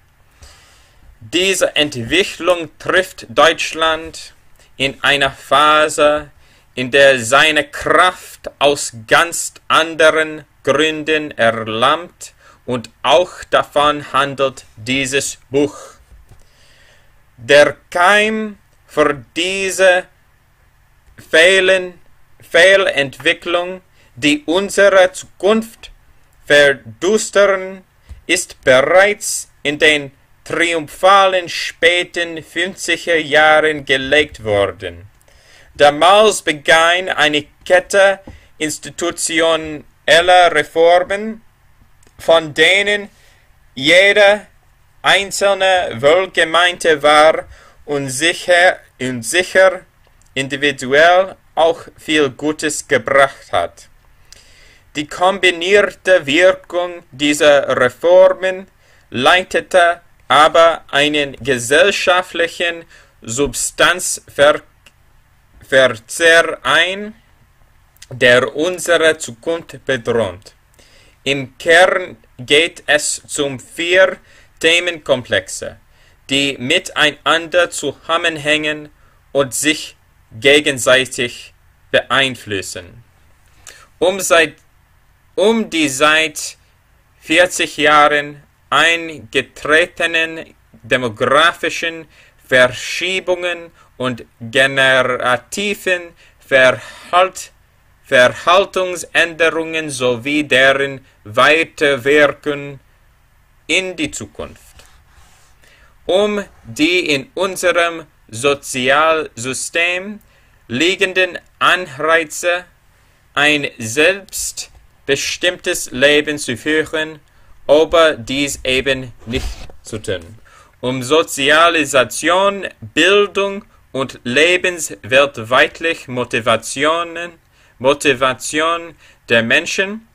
Diese Entwicklung trifft Deutschland in einer Phase, in der seine Kraft aus ganz anderen Gründen erlammt, und auch davon handelt dieses Buch. Der Keim für diese Fehlentwicklung, die unsere Zukunft verdüstern, ist bereits in den triumphalen späten 50er Jahren gelegt worden. Damals begann eine Kette institutioneller Reformen, von denen jeder einzelne wohlgemeinte war und sicher individuell auch viel Gutes gebracht hat. Die kombinierte Wirkung dieser Reformen leitete aber einen gesellschaftlichen Substanzverzehr ein, der unsere Zukunft bedroht. Im Kern geht es um 4 Themenkomplexe, die miteinander zusammenhängen und sich gegenseitig beeinflussen. Um die seit 40 Jahren eingetretenen demografischen Verschiebungen und generativen Verhaltensänderungen sowie deren Weiterwirkung in die Zukunft. Um die in unserem Sozialsystem liegenden Anreize, ein selbstbestimmtes Leben zu führen, aber dies eben nicht zu tun. Um Sozialisation, Bildung und lebensweltweitlich Motivation der Menschen,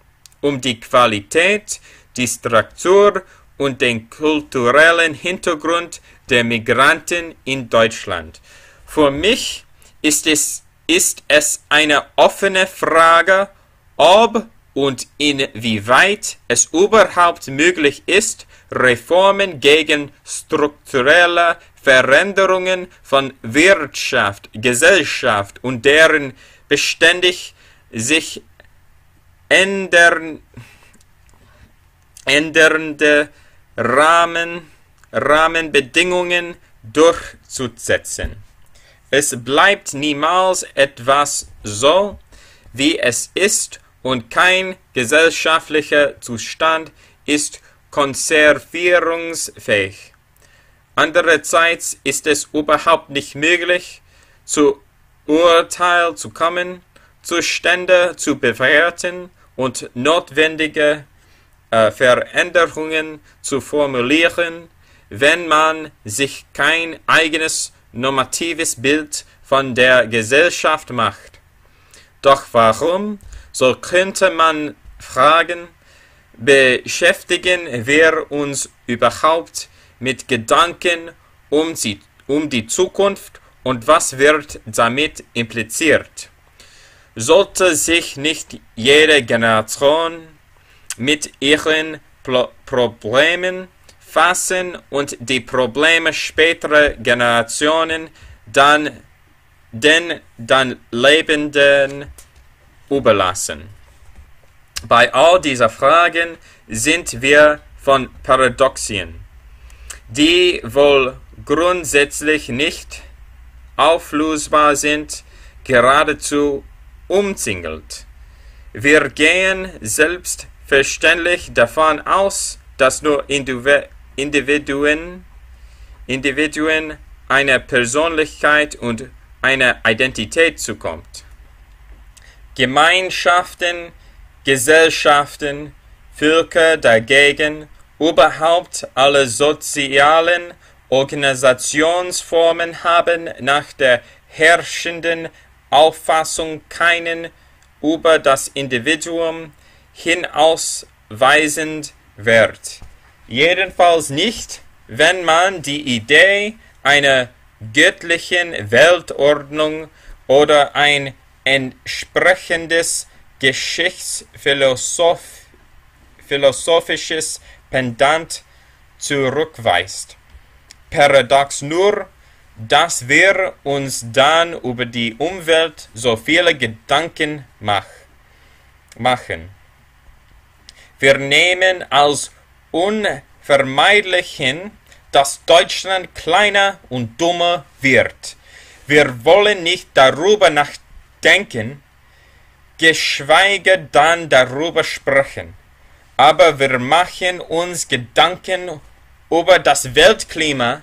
um die Qualität, die Struktur und den kulturellen Hintergrund der Migranten in Deutschland. Für mich ist es eine offene Frage, ob und inwieweit es überhaupt möglich ist, Reformen gegen strukturelle Veränderungen von Wirtschaft, Gesellschaft und deren beständig sich ändernde Rahmenbedingungen durchzusetzen. Es bleibt niemals etwas so, wie es ist, und kein gesellschaftlicher Zustand ist konservierungsfähig. Andererseits ist es überhaupt nicht möglich, zu Urteil zu kommen, Zustände zu bewerten und notwendige Veränderungen zu formulieren, wenn man sich kein eigenes normatives Bild von der Gesellschaft macht. Doch warum, so könnte man fragen, beschäftigen wir uns überhaupt mit Gedanken um die Zukunft und was wird damit impliziert? Sollte sich nicht jede Generation mit ihren Problemen fassen und die Probleme späterer Generationen den Lebenden überlassen? Bei all dieser Fragen sind wir von Paradoxien, die wohl grundsätzlich nicht auflösbar sind, geradezu umzingelt. Wir gehen selbstverständlich davon aus, dass nur Individuen eine Persönlichkeit und eine Identität zukommt. Gemeinschaften, Gesellschaften, Völker dagegen, überhaupt alle sozialen Organisationsformen haben nach der herrschenden Auffassung keinen über das Individuum hinausweisend Wert. Jedenfalls nicht, wenn man die Idee einer göttlichen Weltordnung oder ein entsprechendes geschichtsphilosophisches Pendant zurückweist. Paradox nur, dass wir uns dann über die Umwelt so viele Gedanken machen. Wir nehmen als unvermeidlich hin, dass Deutschland kleiner und dummer wird. Wir wollen nicht darüber nachdenken, geschweige dann darüber sprechen. Aber wir machen uns Gedanken über das Weltklima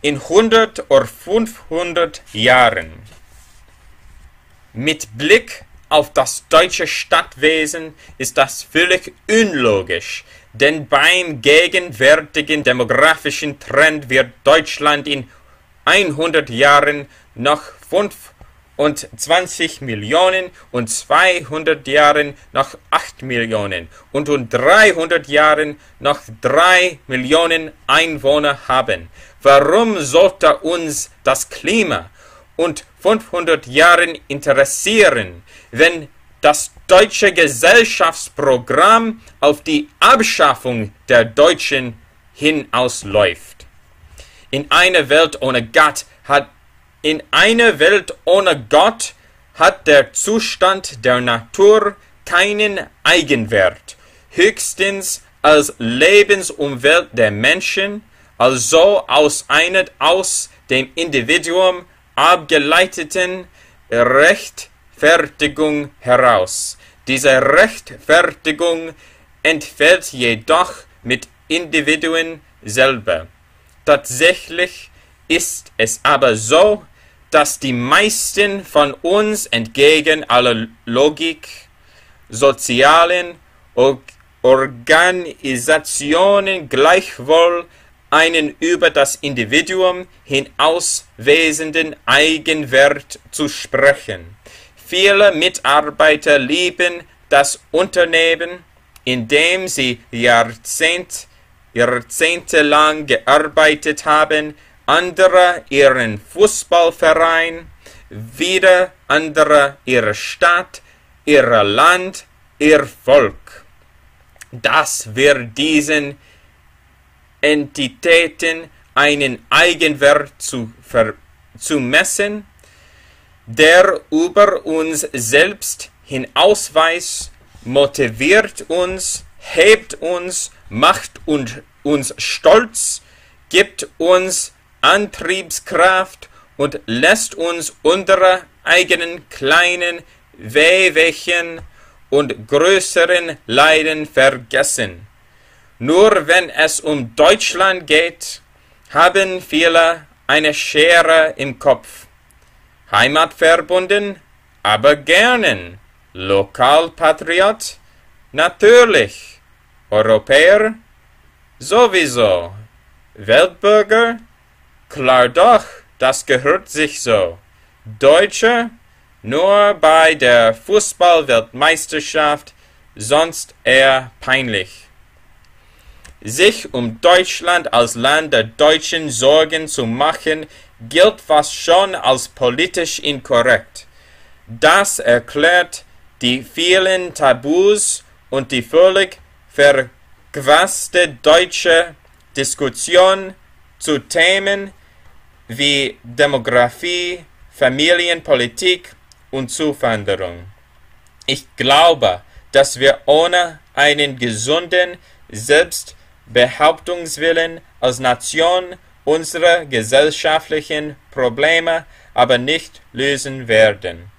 in 100 oder 500 Jahren. Mit Blick auf das deutsche Stadtwesen ist das völlig unlogisch, denn beim gegenwärtigen demografischen Trend wird Deutschland in 100 Jahren noch 25 Millionen und 200 Jahren noch 8 Millionen und in 300 Jahren noch 3 Millionen Einwohner haben. Warum sollte uns das Klima und 500 Jahren interessieren, wenn das deutsche Gesellschaftsprogramm auf die Abschaffung der Deutschen hinausläuft? In einer Welt ohne Gott hat der Zustand der Natur keinen Eigenwert, höchstens als Lebensumwelt der Menschen, also aus einer aus dem Individuum abgeleiteten Rechtfertigung heraus. Diese Rechtfertigung entfällt jedoch mit Individuen selber. Tatsächlich ist es aber so, dass die meisten von uns entgegen aller Logik sozialen Organisationen gleichwohl einen über das Individuum hinauswesenden Eigenwert zu sprechen. Viele Mitarbeiter lieben das Unternehmen, in dem sie jahrzehntelang gearbeitet haben, andere ihren Fußballverein, wieder andere ihre Stadt, ihr Land, ihr Volk. Dass wir diesen Entitäten einen Eigenwert zu messen, der über uns selbst hinausweist, motiviert uns, hebt uns, macht uns stolz, gibt uns Antriebskraft und lässt uns unsere eigenen kleinen Wehwehchen und größeren Leiden vergessen. Nur wenn es um Deutschland geht, haben viele eine Schere im Kopf. Heimatverbunden, aber gern. Lokalpatriot, natürlich. Europäer, sowieso. Weltbürger, klar doch, das gehört sich so. Deutsche, nur bei der Fußball-Weltmeisterschaft, sonst eher peinlich. Sich um Deutschland als Land der Deutschen Sorgen zu machen, gilt fast schon als politisch inkorrekt. Das erklärt die vielen Tabus und die völlig verquaste deutsche Diskussion zu Themen wie Demografie, Familienpolitik und Zuwanderung. Ich glaube, dass wir ohne einen gesunden Selbstbehauptungswillen als Nation unsere gesellschaftlichen Probleme aber nicht lösen werden.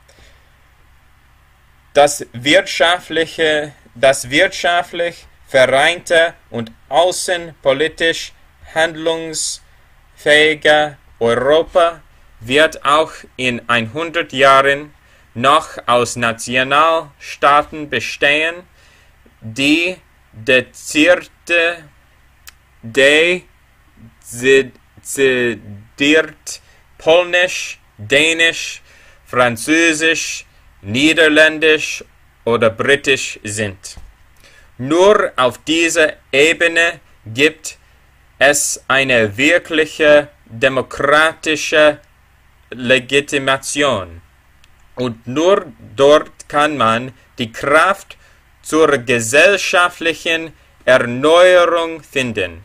Das wirtschaftlich vereinte und außenpolitisch handlungsfähige Europa wird auch in 100 Jahren noch aus Nationalstaaten bestehen, die dezidiert polnisch, dänisch, französisch, niederländisch oder britisch sind. Nur auf dieser Ebene gibt es eine wirkliche demokratische Legitimation. Und nur dort kann man die Kraft zur gesellschaftlichen Erneuerung finden.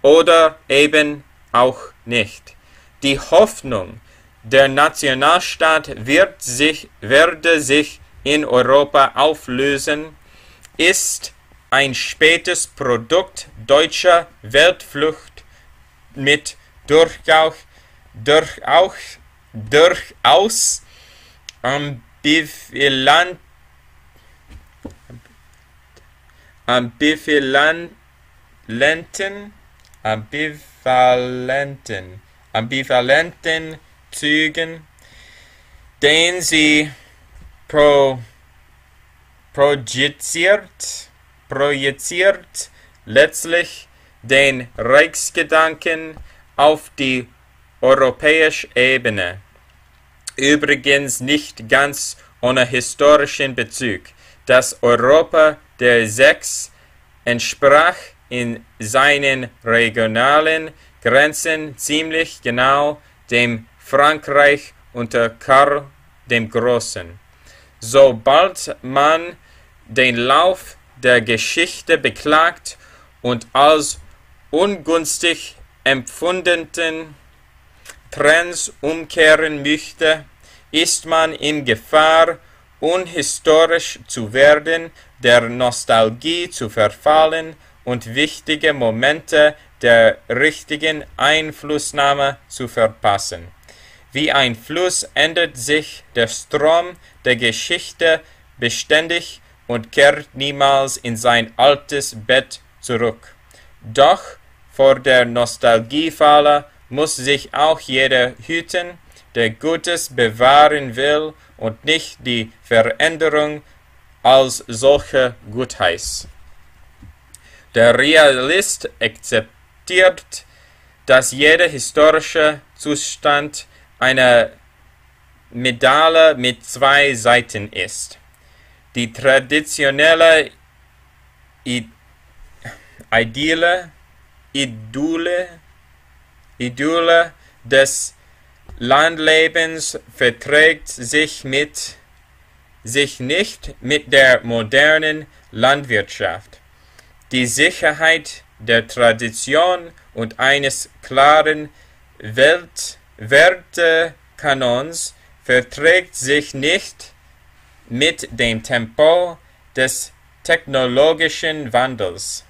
Oder eben auch nicht. Die Hoffnung, der Nationalstaat werde sich in Europa auflösen, ist ein spätes Produkt deutscher Weltflucht mit durchaus ambivalenten Zügen, den sie projiziert letztlich den Reichsgedanken auf die europäische Ebene. Übrigens nicht ganz ohne historischen Bezug. Das Europa der Sechs entsprach in seinen regionalen Grenzen ziemlich genau dem Frankreich unter Karl dem Großen. Sobald man den Lauf der Geschichte beklagt und als ungünstig empfundenen Trends umkehren möchte, ist man in Gefahr, unhistorisch zu werden, der Nostalgie zu verfallen und wichtige Momente der richtigen Einflussnahme zu verpassen. Wie ein Fluss ändert sich der Strom der Geschichte beständig und kehrt niemals in sein altes Bett zurück. Doch vor der Nostalgiefalle muss sich auch jeder hüten, der Gutes bewahren will und nicht die Veränderung als solche gutheißt. Der Realist akzeptiert, dass jeder historische Zustand eine Medaille mit zwei Seiten ist. Die traditionelle Idylle des Landlebens verträgt sich nicht mit der modernen Landwirtschaft. Die Sicherheit der Tradition und eines klaren Wertekanons verträgt sich nicht mit dem Tempo des technologischen Wandels.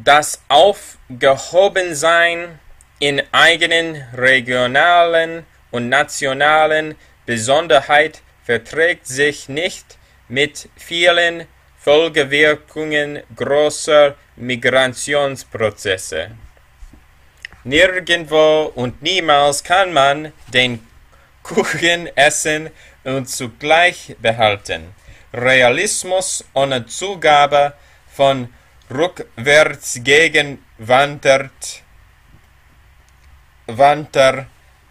Das Aufgehobensein in eigenen regionalen und nationalen Besonderheit verträgt sich nicht mit vielen Folgewirkungen großer Migrationsprozesse. Nirgendwo und niemals kann man den Kuchen essen und zugleich behalten. Realismus ohne Zugabe von rückwärts gegen Wander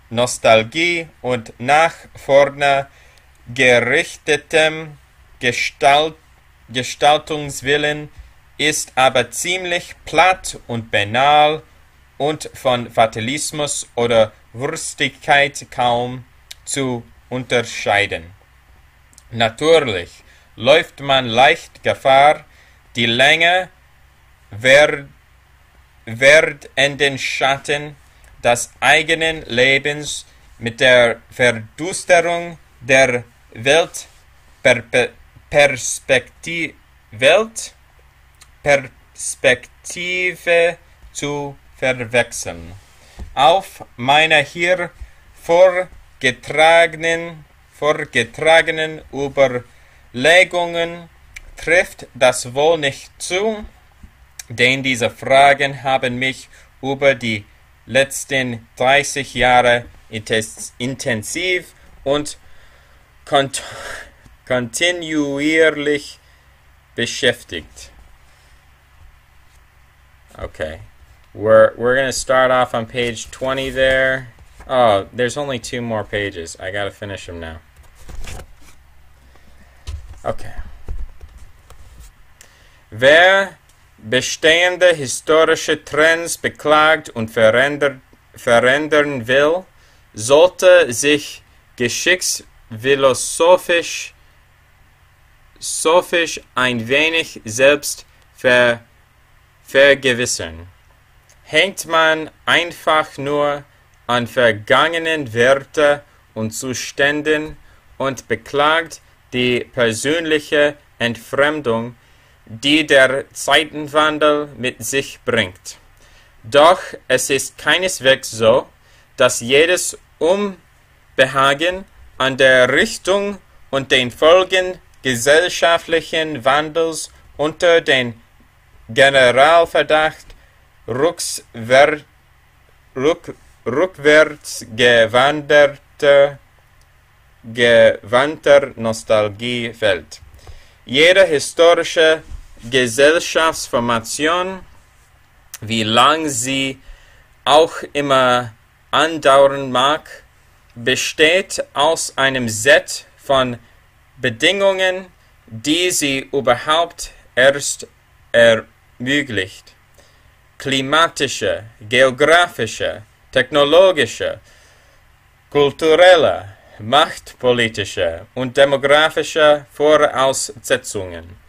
Nostalgie und nach vorne gerichtetem Gestaltungswillen ist aber ziemlich platt und banal und von Fatalismus oder Wurstigkeit kaum zu unterscheiden. Natürlich läuft man leicht Gefahr, die Länge werdenden Schatten des eigenen Lebens mit der Verdusterung der Weltperspektive zu verwechseln. Auf meine hier vorgetragenen Überlegungen trifft das wohl nicht zu, denn diese Fragen haben mich über die letzten 30 Jahre intensiv und kontinuierlich beschäftigt. Okay, we're gonna start off on page 20 there. Oh, there's only 2 more pages. I gotta finish them now. Okay. Wer bestehende historische Trends beklagt und verändern will, sollte sich geschichtsphilosophisch ein wenig selbst vergewissern. Hängt man einfach nur an vergangenen Werten und Zuständen und beklagt die persönliche Entfremdung, die der Zeitenwandel mit sich bringt. Doch es ist keineswegs so, dass jedes Unbehagen an der Richtung und den Folgen gesellschaftlichen Wandels unter den Generalverdacht rückwärts gewandter Nostalgie fällt. Jede historische Gesellschaftsformation, wie lang sie auch immer andauern mag, besteht aus einem Set von Bedingungen, die sie überhaupt erst ermöglicht. Klimatische, geografische, technologische, kulturelle, machtpolitische und demografische Voraussetzungen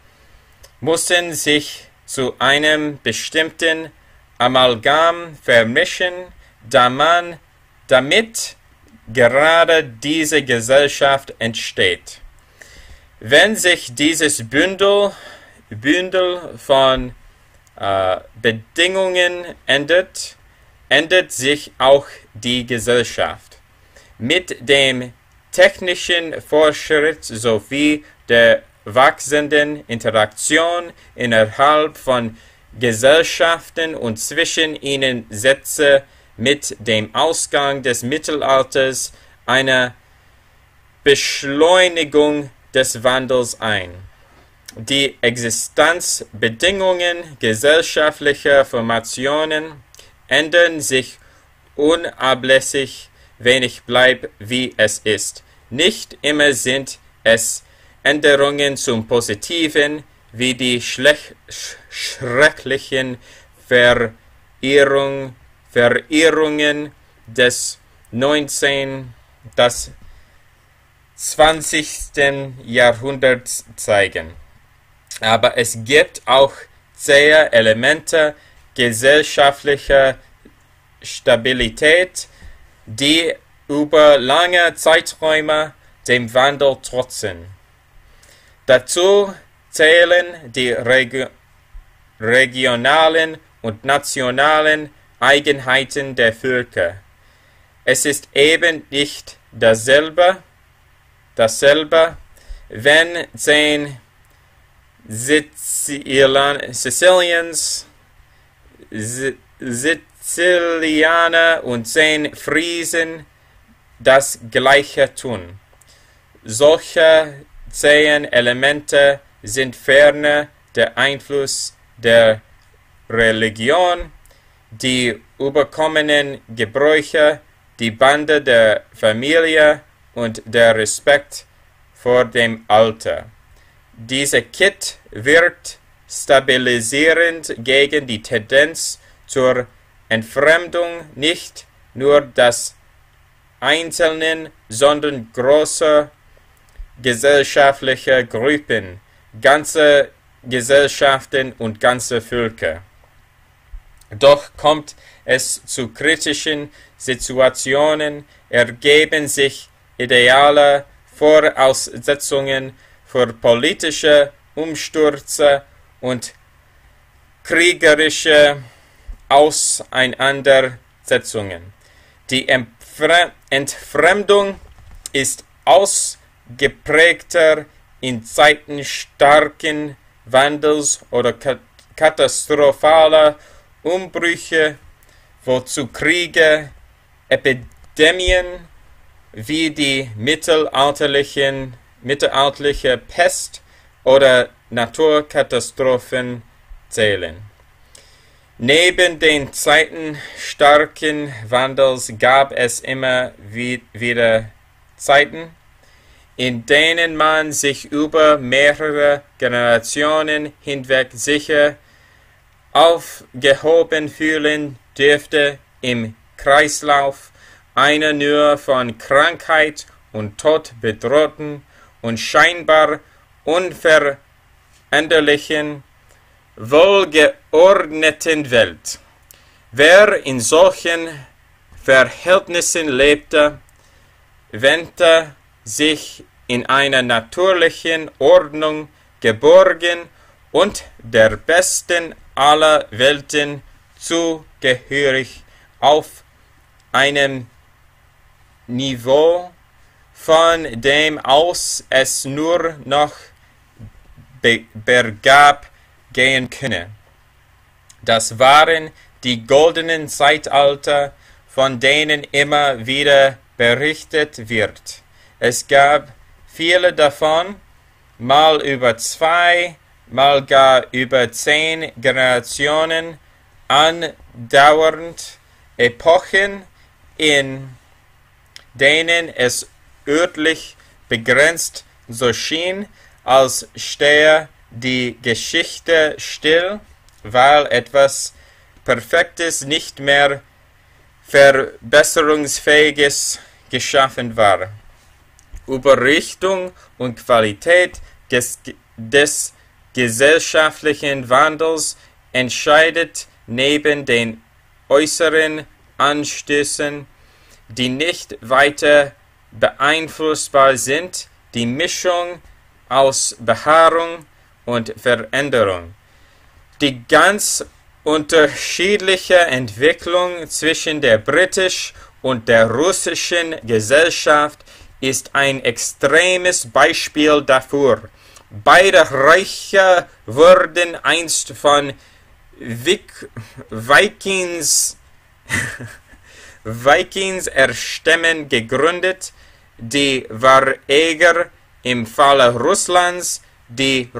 müssen sich zu einem bestimmten Amalgam vermischen, damit gerade diese Gesellschaft entsteht. Wenn sich dieses Bündel von Bedingungen ändert, ändert sich auch die Gesellschaft. Mit dem technischen Fortschritt sowie der wachsenden Interaktion innerhalb von Gesellschaften und zwischen ihnen setze mit dem Ausgang des Mittelalters eine Beschleunigung des Wandels ein. Die Existenzbedingungen gesellschaftlicher Formationen ändern sich unablässig, wenig bleibt, wie es ist. Nicht immer sind es Änderungen zum Positiven, wie die schrecklichen Verirrungen des 20. Jahrhunderts zeigen. Aber es gibt auch zähe Elemente gesellschaftlicher Stabilität, die über lange Zeiträume dem Wandel trotzen. Dazu zählen die regionalen und nationalen Eigenheiten der Völker. Es ist eben nicht dasselbe, wenn 10 Sizilianer und 10 Friesen das Gleiche tun. Solche 10 Elemente sind ferner der Einfluss der Religion, die überkommenen Gebräuche, die Bande der Familie und der Respekt vor dem Alter. Dieser Kit wirkt stabilisierend gegen die Tendenz zur Entfremdung nicht nur des Einzelnen, sondern großer gesellschaftlicher Gruppen, ganze Gesellschaften und ganze Völker. Doch kommt es zu kritischen Situationen, ergeben sich ideale Voraussetzungen für politische Umstürze und kriegerische Auseinandersetzungen. Die Entfremdung ist ausgeprägter in Zeiten starken Wandels oder katastrophaler Umbrüche, wozu Kriege, Epidemien wie die mittelalterliche Pest oder Naturkatastrophen zählen. Neben den Zeiten starken Wandels gab es immer wieder Zeiten, in denen man sich über mehrere Generationen hinweg sicher aufgehoben fühlen dürfte im Kreislauf einer nur von Krankheit und Tod bedrohten und scheinbar unveränderlichen, wohlgeordneten Welt. Wer in solchen Verhältnissen lebte, wähnte sich in einer natürlichen Ordnung geborgen und der besten aller Welten zugehörig, auf einem Niveau, von dem aus es nur noch bergab gehen könne. Das waren die goldenen Zeitalter, von denen immer wieder berichtet wird. Es gab viele davon, mal über 2, mal gar über 10 Generationen andauernd, Epochen, in denen es örtlich begrenzt so schien, als stehe die Geschichte still, weil etwas Perfektes, nicht mehr Verbesserungsfähiges geschaffen war. Über Richtung und Qualität des gesellschaftlichen Wandels entscheidet neben den äußeren Anstößen, die nicht weiter beeinflussbar sind, die Mischung aus Beharrung und Veränderung. Die ganz unterschiedliche Entwicklung zwischen der britischen und der russischen Gesellschaft ist ein extremes Beispiel dafür. Beide Reiche wurden einst von Vikings Stämmen gegründet, die Varäger im Falle Russlands, die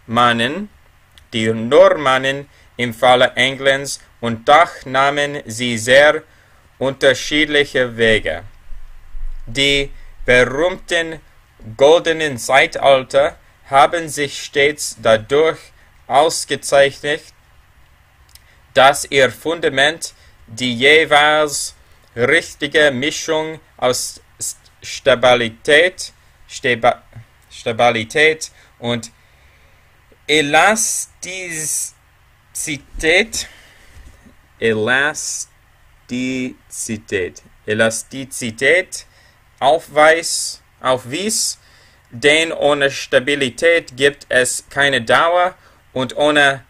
Normannen im Falle Englands, und doch nahmen sie sehr unterschiedliche Wege. Die berühmten goldenen Zeitalter haben sich stets dadurch ausgezeichnet, dass ihr Fundament die jeweils richtige Mischung aus Stabilität und Elastizität aufwies, denn ohne Stabilität gibt es keine Dauer und ohne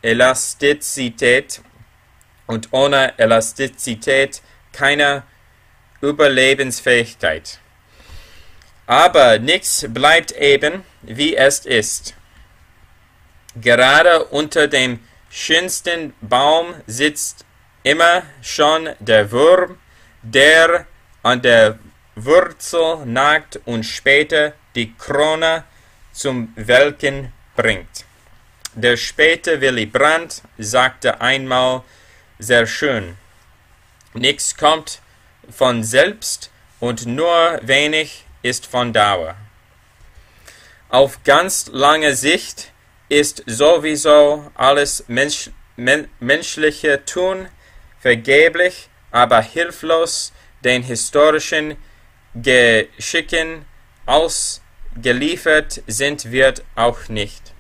Elastizität und ohne Elastizität keine Überlebensfähigkeit. Aber nichts bleibt eben, wie es ist. Gerade unter dem schönsten Baum sitzt immer schon der Wurm, der an der Wurzel nagt und später die Krone zum Welken bringt. Der späte Willy Brandt sagte einmal sehr schön: Nichts kommt von selbst und nur wenig ist von Dauer. Auf ganz lange Sicht ist sowieso alles menschliche Tun vergeblich, aber hilflos den historischen Geschicken ausgeliefert sind wird auch nicht.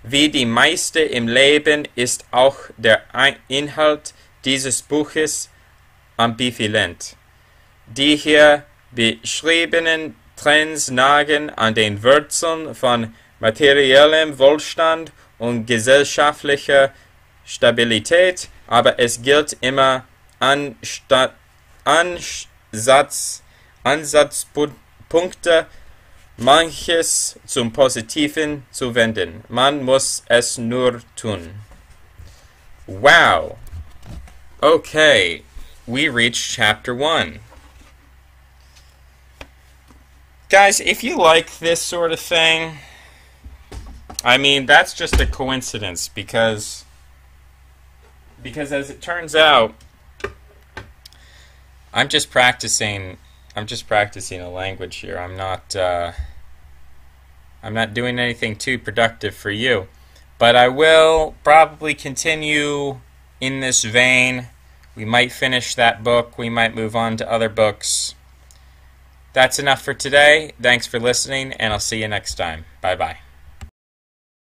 Wie die meiste im Leben ist auch der Inhalt dieses Buches ambivalent. Die hier beschriebenen Trends nagen an den Wurzeln von materiellem Wohlstand und gesellschaftlicher Stabilität, aber es gilt immer Ansatzpunkte manches zum Positiven zu wenden. Man muss es nur tun. Wow. Okay, we reached chapter 1. Guys, if you like this sort of thing, I mean, that's just a coincidence because as it turns out, I'm just practicing a language here. I'm not doing anything too productive for you, but I will probably continue in this vein. We might finish that book. We might move on to other books. That's enough for today. Thanks for listening, and I'll see you next time. Bye-bye.